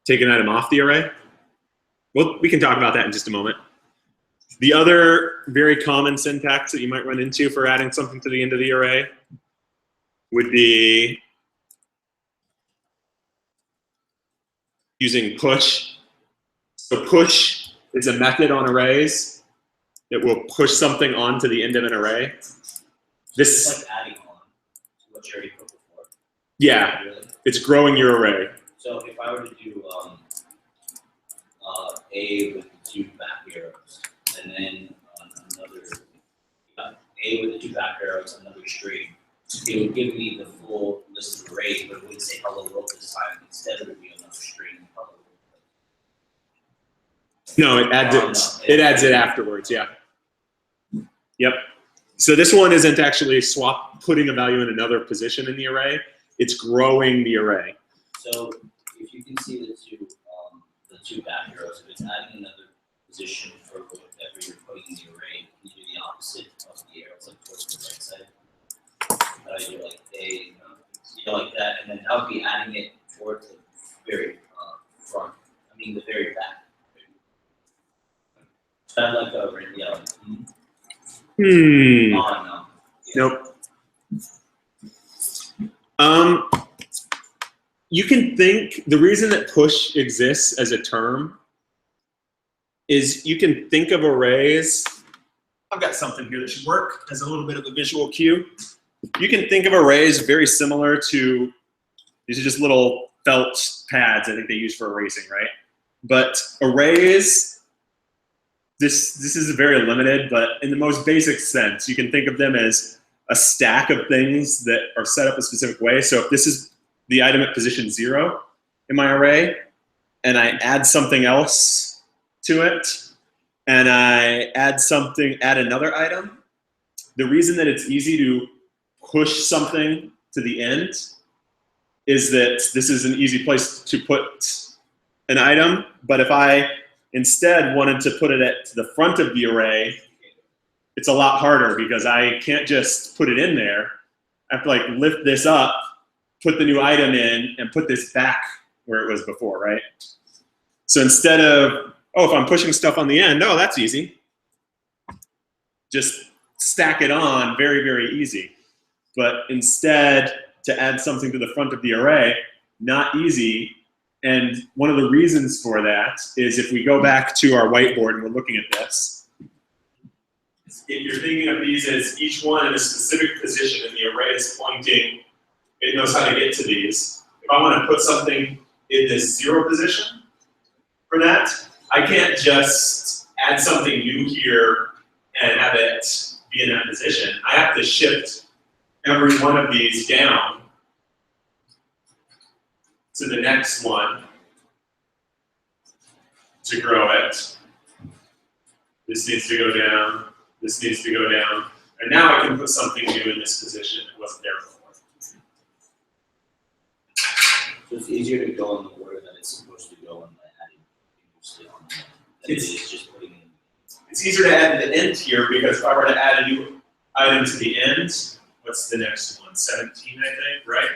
Take an item off the array? Well, we can talk about that in just a moment. The other very common syntax that you might run into for adding something to the end of the array would be using push. So push is a method on arrays that will push something onto the end of an array. This, It's like adding on to what you already put before. yeah, Really? it's growing your array. So if I were to do A with the 2 back arrows, and then another A with the 2 back arrows, another string, it would give me the full list of arrays, but it would say hello world this time. Instead, it would be another string. Hello world. No, it adds it. It adds it afterwards. Yeah. Yep. So this one isn't actually putting a value in another position in the array. It's growing the array. So if you can see the two back arrows, if it's adding another position for whatever you're putting in the array, you do the opposite of the arrows, like towards the right side. You do like A, like that, and then that would be adding it towards the very front. I mean the very back. Sound like a radio. Hmm. Oh, no. Nope. You can think the reason that push exists as a term is you can think of arrays. I've got something here that should work as a little bit of a visual cue. You can think of arrays very similar to, these are just little felt pads I think they use for erasing, right? But arrays, this is very limited, but in the most basic sense, you can think of them as a stack of things that are set up a specific way. So if this is the item at position 0 in my array, and I add something else to it, and I add another item, the reason that it's easy to push something to the end is that this is an easy place to put an item, but if I instead wanted to put it at the front of the array, it's a lot harder because I can't just put it in there. I have to like lift this up, put the new item in, and put this back where it was before, right? So instead of, oh, if I'm pushing stuff on the end, oh, that's easy. Just stack it on, very, very easy. But instead, to add something to the front of the array, not easy. And one of the reasons for that is if we go back to our whiteboard and we're looking at this, if you're thinking of these as each one in a specific position and the array is pointing, it knows how to get to these. If I want to put something in this 0 position for that, I can't just add something new here and have it be in that position. I have to shift every one of these down to the next one to grow it. This needs to go down, this needs to go down, and now I can put something new in this position that wasn't there before. So it's easier to go in the order that it's supposed to go in by adding previously on than it is just putting in. It's easier to add to the end here because if I were to add a new item to the end, what's the next one? 17, I think, right?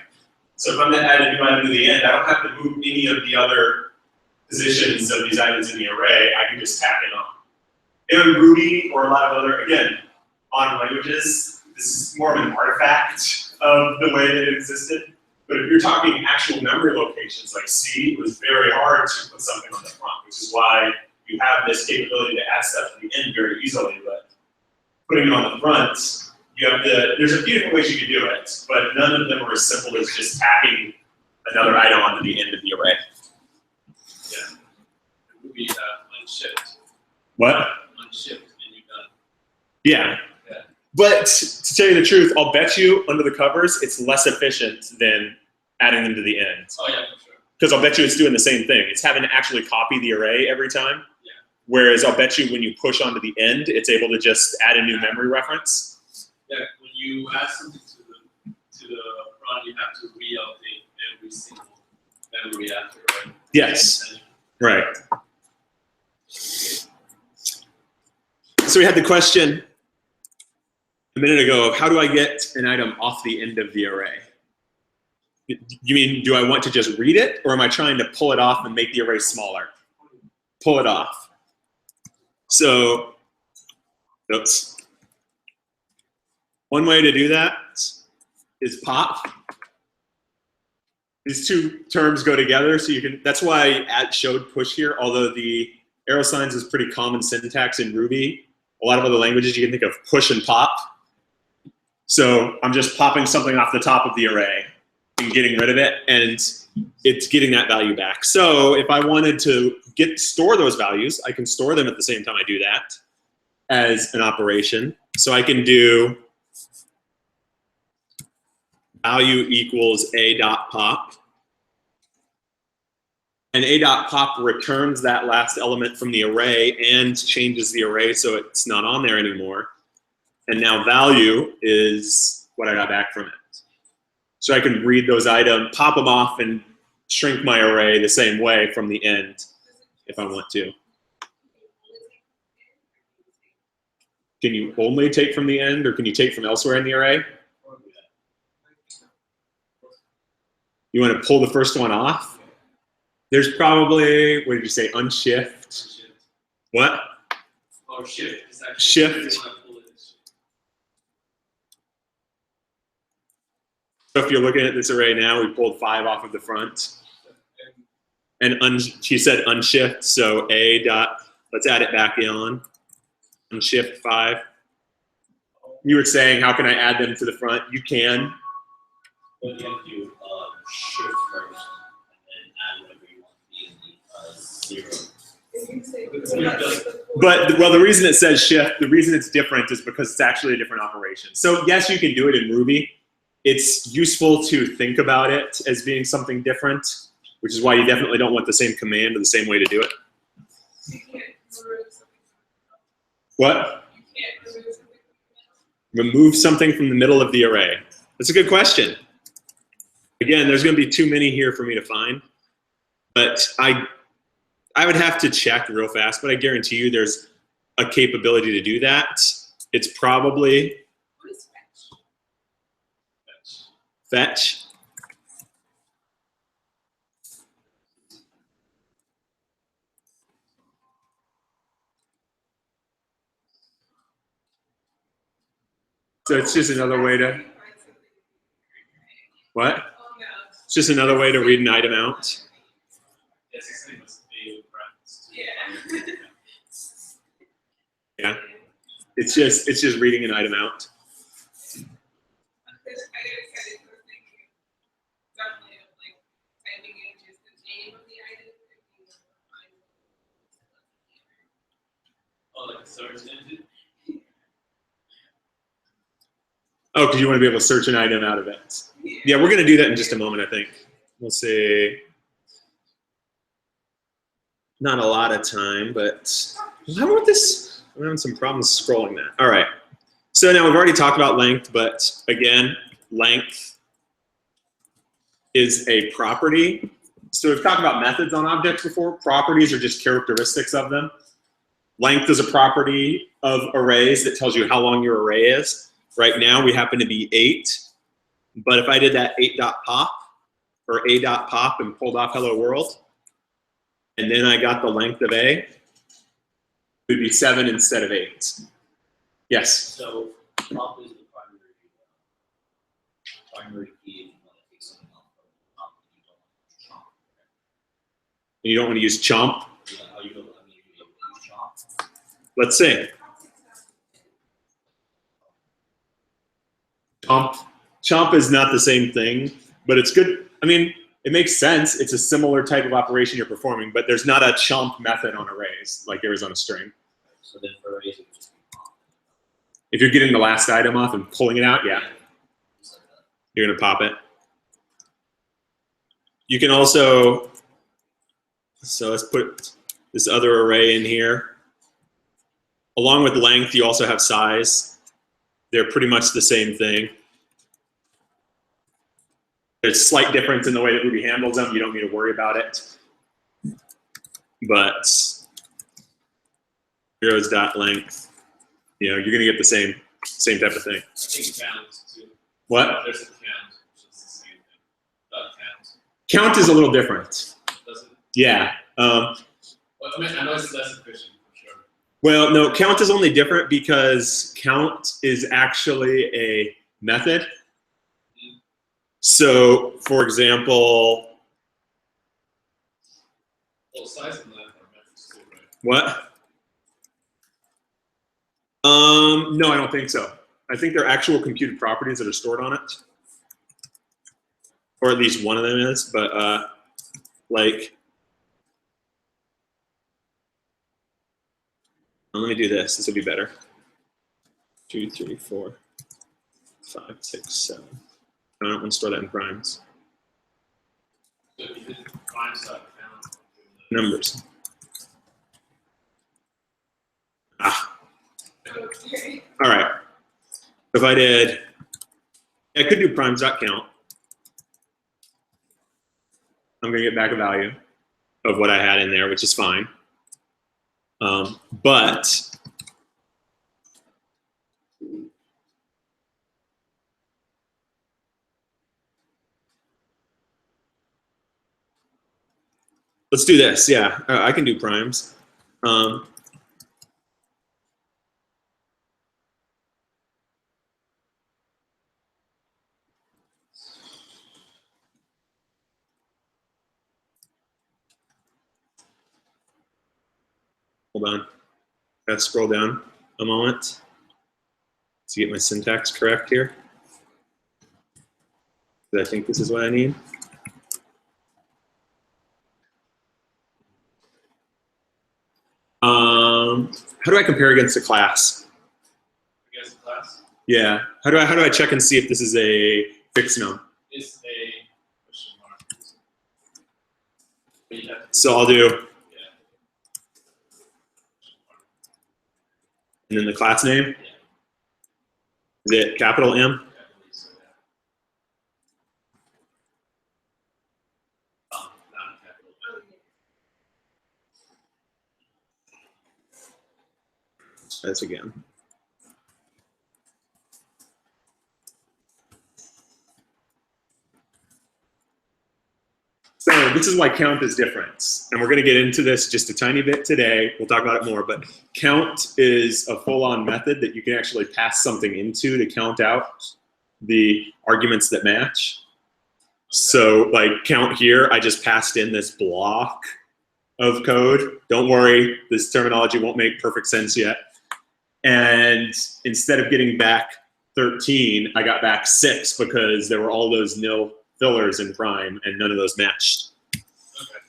So if I'm going to add a new item to the end, I don't have to move any of the other positions of these items in the array. I can just tack it on. In Ruby or a lot of other, again, modern languages, this is more of an artifact of the way that it existed. But if you're talking actual memory locations like C, it was very hard to put something on the front, which is why you have this capability to add stuff to the end very easily. But putting it on the front, you have to, there's a few different ways you can do it, but none of them are as simple as just tacking another item onto the end of the array. Yeah. It would be unshift. What? Unshift, and you're done. Yeah. Yeah. But to tell you the truth, I'll bet you under the covers, it's less efficient than adding them to the end. Oh yeah, for sure. Because I'll bet you it's doing the same thing. It's having to actually copy the array every time. Yeah. Whereas I'll bet you when you push onto the end, it's able to just add a new memory reference. Yeah, when you add something to the front, you have to reallocate every single memory after, right? Yes. Right. So we had the question a minute ago of how do I get an item off the end of the array? You mean, do I want to just read it, or am I trying to pull it off and make the array smaller? Pull it off. So, oops. One way to do that is pop. These two terms go together, so you can, that's why I showed push here, although the arrow signs is pretty common syntax in Ruby. A lot of other languages you can think of push and pop. So I'm just popping something off the top of the array and getting rid of it, and it's getting that value back. So if I wanted to store those values, I can store them at the same time I do that as an operation. So I can do value equals a.pop. And a.pop returns that last element from the array and changes the array so it's not on there anymore. And now value is what I got back from it. So I can read those items, pop them off, and shrink my array the same way from the end if I want to. Can you only take from the end, or can you take from elsewhere in the array? You want to pull the first one off? There's probably, what did you say, unshift? Unshift. What? Or Or shift. It's actually Shift. if you wanna pull it, it's shift. So if you're looking at this array now, we pulled 5 off of the front. And she said unshift, so A dot, let's add it back on. Unshift 5. You were saying, how can I add them to the front? You can. But you have to shift first and then add whatever you want to be in the 0. If you say. But, well, the reason it says shift, the reason it's different is because it's actually a different operation. So yes, you can do it in Ruby. It's useful to think about it as being something different, which is why you definitely don't want the same command or the same way to do it. You can't remove something. What? You can't remove something. Remove something from the middle of the array. That's a good question. Again, there's going to be too many here for me to find, but I would have to check real fast, but I guarantee you there's a capability to do that. It's probably What is fetch? fetch. So it's just another way to, what? Oh, no. It's just another way to read an item out. Yes, it's the same as A with brackets. Yeah. Yeah. It's just reading an item out. Because I get excited for thinking, definitely of like, typing in just the name of the item. If you want to find it. Oh, like a search engine? Oh, because you want to be able to search an item out of it. Yeah, we're going to do that in just a moment, I think. We'll see. Not a lot of time, but how about this? I'm having some problems scrolling that. All right. So now we've already talked about length, but again, length is a property. So we've talked about methods on objects before. Properties are just characteristics of them. Length is a property of arrays that tells you how long your array is. Right now we happen to be 8, but if I did that 8.pop or a.pop and pulled off hello world, and then I got the length of A, it would be 7 instead of 8. Yes? So pop is the primary key if you want to take something off of pop, you don't want to use chomp. You don't want to use chomp? You know how you don't, I mean, you don't use chomp. Let's see. Chomp. Chomp is not the same thing, but it's good. I mean, it makes sense. It's a similar type of operation you're performing, but there's not a chomp method on arrays like there is on a string. So then for arrays, it would just be pop. If you're getting the last item off and pulling it out, yeah, Just like that. you're gonna pop it. You can also, so let's put this other array in here. Along with length, you also have size. They're pretty much the same thing. There's slight difference in the way that Ruby handles them. You don't need to worry about it. But zeros.length, you know, you're gonna get the same type of thing. I think count too. What? There's a count, which is the same thing. Count, Count is a little different. doesn't it? Yeah. Well, I mean, I know it's less efficient for sure. Well, no, count is only different because count is actually a method. So, for example, Well, size and length are methods too, right? what? No, I don't think so. I think they're actual computed properties that are stored on it. Or at least one of them is, but like, let me do this. This will be better. 2, 3, 4, 5, 6, 7. I don't want to store that in primes. So if you did primes.count. Numbers. Ah, Okay. all right. If I did, I could do primes.count. I'm going to get back a value of what I had in there, which is fine. But let's do this. Yeah, I can do primes. Hold on. Gotta scroll down a moment to get my syntax correct here. I think this is what I need. How do I compare against a class? Against the class, Yeah. How do I check and see if this is a fixed num? is a question mark. But you have to- So I'll do, Yeah. and then the class name, Yeah. is it capital M? I believe so, yeah. Non-capital. That's again. So this is why count is different. And we're going to get into this just a tiny bit today. We'll talk about it more. But count is a full-on method that you can actually pass something into to count out the arguments that match. So like count here, I just passed in this block of code. Don't worry, this terminology won't make perfect sense yet. And instead of getting back 13, I got back 6 because there were all those nil fillers in prime and none of those matched. Okay.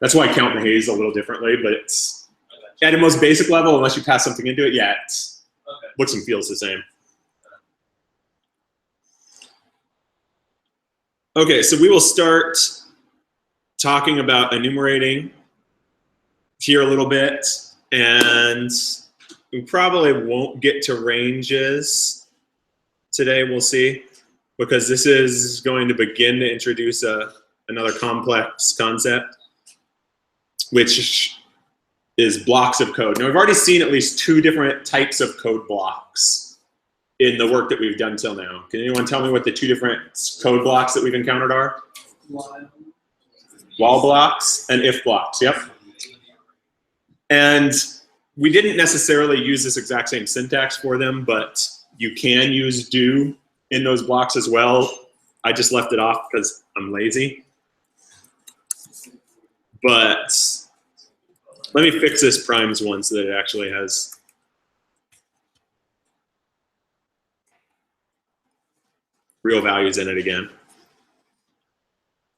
That's why count behaves a little differently, but it's I got you. at a most basic level, unless you pass something into it, yeah, it Okay. looks and feels the same. Okay, so we will start talking about enumerating here a little bit, and we probably won't get to ranges today, we'll see, because this is going to begin to introduce another complex concept, which is blocks of code. Now, we've already seen at least 2 different types of code blocks in the work that we've done till now. Can anyone tell me what the 2 different code blocks that we've encountered are? While blocks and if blocks, yep. And we didn't necessarily use this exact same syntax for them, but you can use do in those blocks as well. I just left it off because I'm lazy. But let me fix this primes one so that it actually has real values in it again.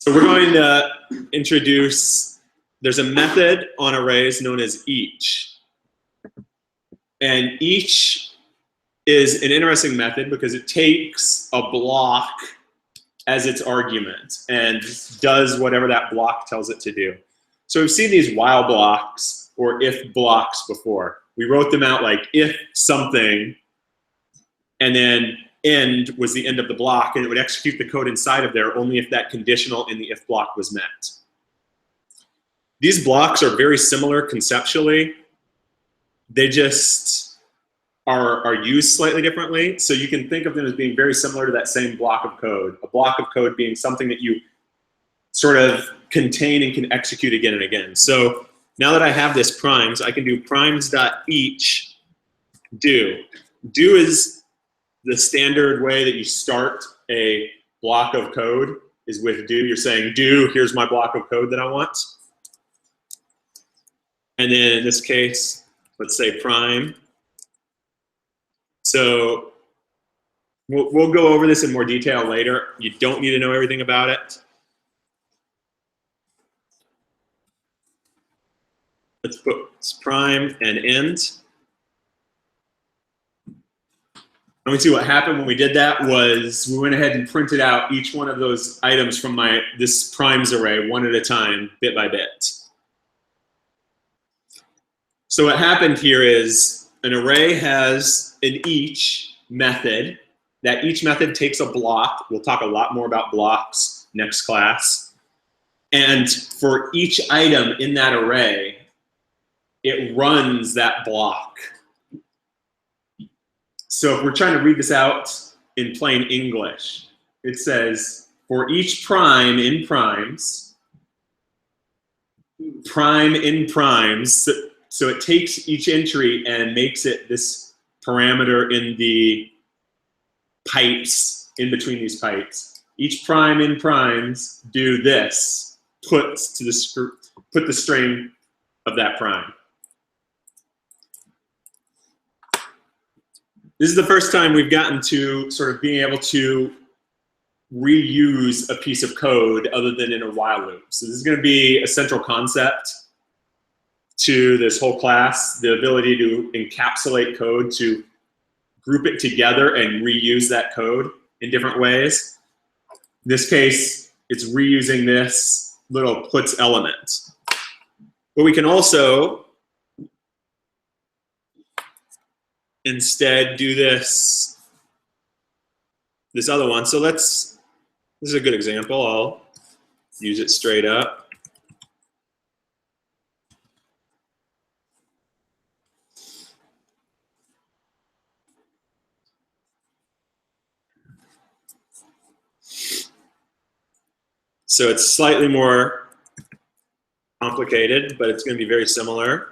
So we're going to introduce, there's a method on arrays known as each. And each is an interesting method because it takes a block as its argument and does whatever that block tells it to do. So we've seen these while blocks or if blocks before. We wrote them out like if something, and then end was the end of the block, and it would execute the code inside of there only if that conditional in the if block was met. These blocks are very similar conceptually. They just are used slightly differently. So you can think of them as being very similar to that same block of code. A block of code being something that you sort of contain and can execute again and again. So now that I have this primes, I can do primes.each do. Do is the standard way that you start a block of code is with do. You're saying do, here's my block of code that I want. And then in this case, let's say prime. So we'll go over this in more detail later. You don't need to know everything about it. Let's put prime and end. And we see what happened when we did that was we went ahead and printed out each one of those items from this primes array one at a time, bit by bit. So what happened here is an array has an each method. That each method takes a block. We'll talk a lot more about blocks next class. And for each item in that array, it runs that block. So if we're trying to read this out in plain English, it says for each prime in primes, prime in primes, so it takes each entry and makes it this parameter in the pipes, in between these pipes. Each prime in primes do this, put the string of that prime. This is the first time we've gotten to sort of being able to reuse a piece of code other than in a while loop. So this is going to be a central concept to this whole class, the ability to encapsulate code, to group it together and reuse that code in different ways. In this case, it's reusing this little puts element. But we can also instead do this other one. So this is a good example. I'll use it straight up. So it's slightly more complicated, but it's going to be very similar.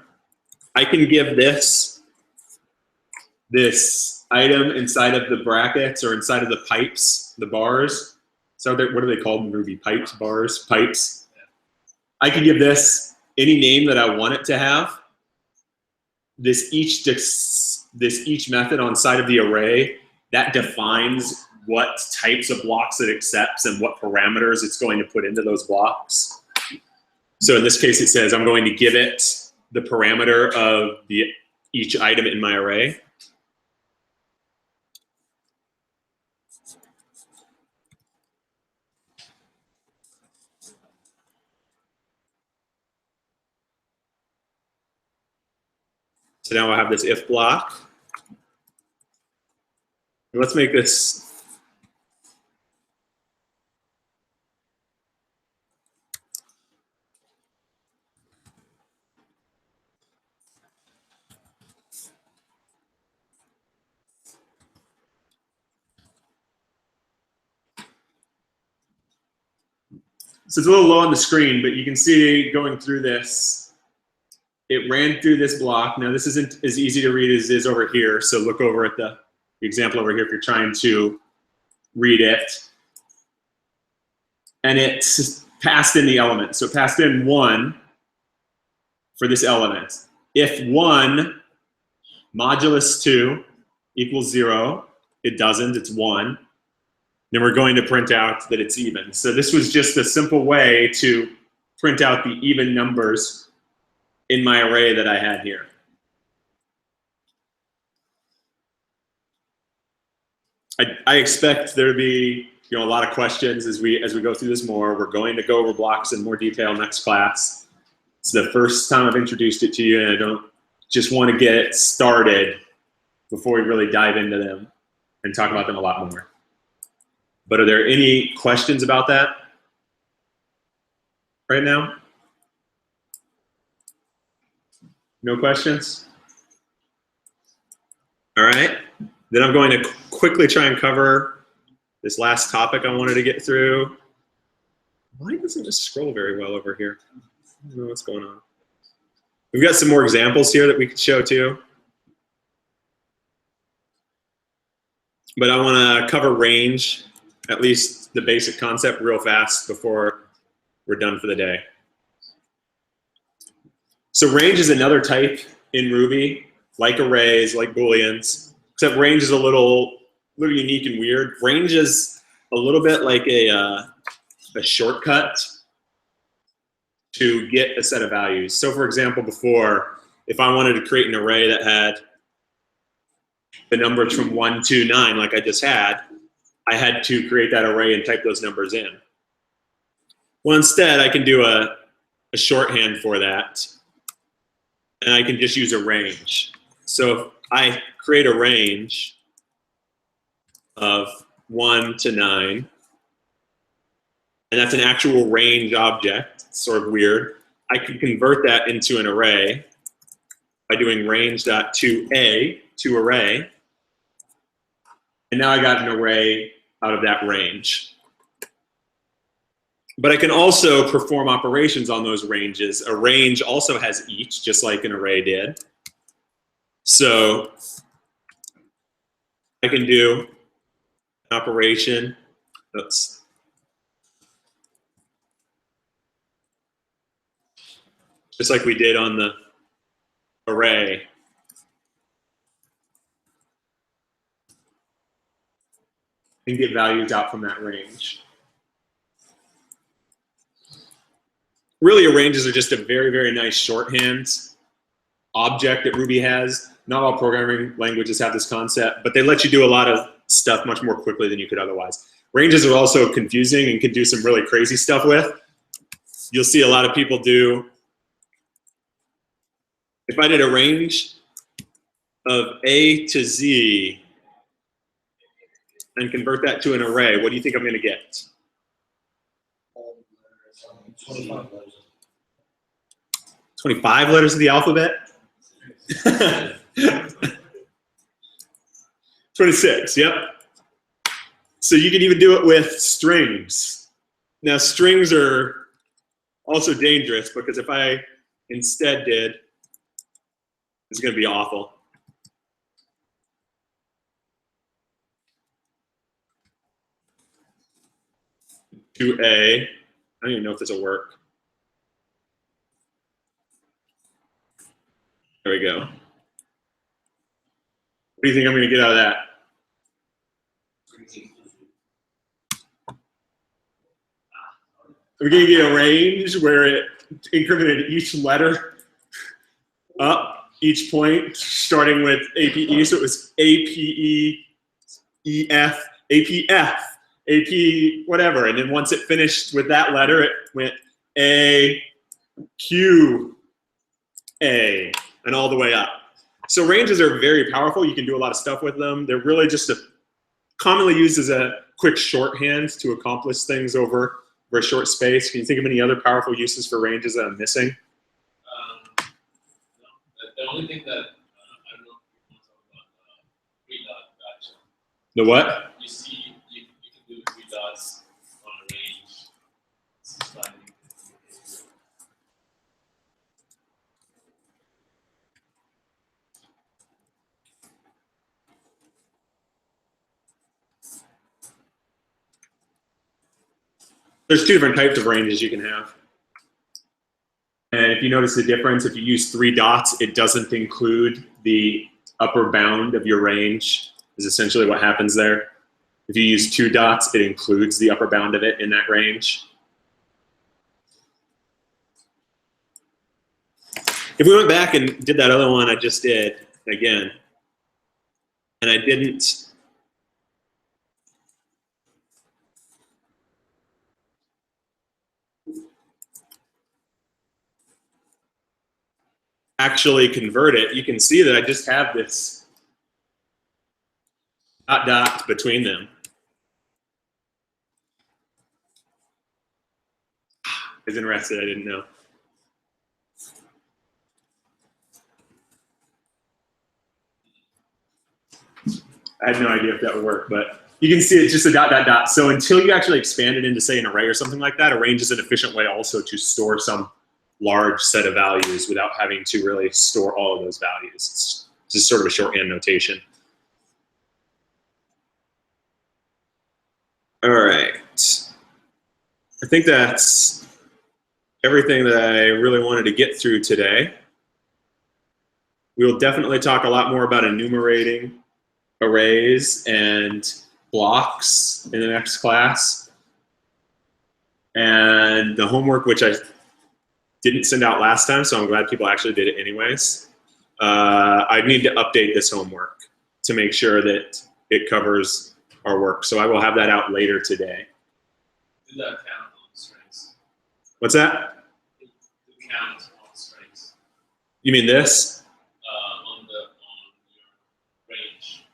I can give this item inside of the brackets or inside of the pipes, the bars. So what are they called in Ruby? Pipes, bars, pipes. I can give this any name that I want it to have. This each method on side of the array, that defines what types of blocks it accepts and what parameters it's going to put into those blocks. So in this case, it says I'm going to give it the parameter of each item in my array. So now I have this if block. Let's make this so it's a little low on the screen, but you can see going through this, it ran through this block. Now this isn't as easy to read as it is over here, so look over at the example over here if you're trying to read it. And it passed in the element. So it passed in 1 for this element. If 1 modulus 2 equals 0, it doesn't, it's 1. Then we're going to print out that it's even. So this was just a simple way to print out the even numbers in my array that I had here. I expect there to be a lot of questions as we go through this more. We're going to go over blocks in more detail next class. It's the first time I've introduced it to you, and I don't just want to get it started before we really dive into them and talk about them a lot more. But are there any questions about that right now? No questions? All right. Then I'm going to quickly try and cover this last topic I wanted to get through. Why doesn't it scroll very well over here? I don't know what's going on. We've got some more examples here that we could show too. But I want to cover range, at least the basic concept, real fast before we're done for the day. So range is another type in Ruby, like arrays, like Booleans, except range is a little unique and weird. Range is a little bit like a shortcut to get a set of values. So for example, before, if I wanted to create an array that had the numbers from 1 to 9, like I just had, I had to create that array and type those numbers in. Well, instead, I can do a shorthand for that, and I can just use a range. So if I create a range of 1 to 9, and that's an actual range object, it's sort of weird, I can convert that into an array by doing range.toA, to array, and now I got an array out of that range. But I can also perform operations on those ranges. A range also has each, just like an array did. So I can do an operation. Oops. Just like we did on the array. and get values out from that range. Really, ranges are just a very, very nice shorthand object that Ruby has. Not all programming languages have this concept, but they let you do a lot of stuff much more quickly than you could otherwise. Ranges are also confusing and can do some really crazy stuff with. You'll see a lot of people do, if I did a range of A to Z and convert that to an array, what do you think I'm going to get? 25 letters. 25 letters of the alphabet? 26, yep. So you can even do it with strings. Now strings are also dangerous because if I instead did, it's going to be awful. To A, I don't even know if this will work. There we go. What do you think I'm going to get out of that? We're going to get a range where it incremented each letter up, each point, starting with APE. So it was APE, EF, APF, AP, whatever. And then once it finished with that letter, it went A, Q, A, and all the way up. So ranges are very powerful. You can do a lot of stuff with them. They're really just commonly used as a quick shorthand to accomplish things over a short space. Can you think of any other powerful uses for ranges that I'm missing? No, the only thing that I don't know if you want to talk about three-dot gotcha. The what? You see, you can do three dots on a range. It's fine. There's two different types of ranges you can have. And if you notice the difference, if you use 3 dots, it doesn't include the upper bound of your range, is essentially what happens there. If you use 2 dots, it includes the upper bound of it in that range. If we went back and did that other one I just did again, and I didn't actually convert it, you can see that I just have this dot dot between them. I was interested, I didn't know. I had no idea if that would work, but you can see it's just a dot dot dot. So until you actually expand it into, say, an array or something like that, a range is an efficient way also to store some large set of values without having to really store all of those values. It's just sort of a shorthand notation. All right. I think that's everything that I really wanted to get through today. We will definitely talk a lot more about enumerating arrays and blocks in the next class. And the homework, which I didn't send out last time, so I'm glad people actually did it anyways. I need to update this homework to make sure that it covers our work. So I will have that out later today. Do that count on strings. What's that? Do count on strings. You mean this? On your range.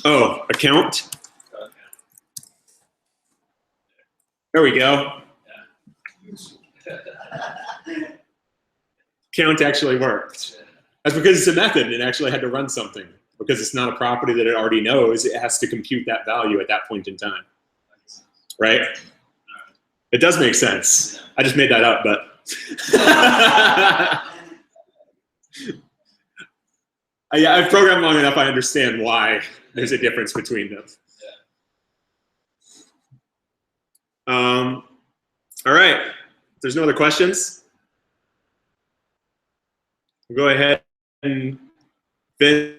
Oh, a count? Count. There we go. Count actually worked. That's because it's a method and it actually had to run something. Because it's not a property that it already knows, it has to compute that value at that point in time. Right? It does make sense. I just made that up, but yeah, I've programmed long enough, I understand why there's a difference between them. All right. If there's no other questions, we'll go ahead and finish.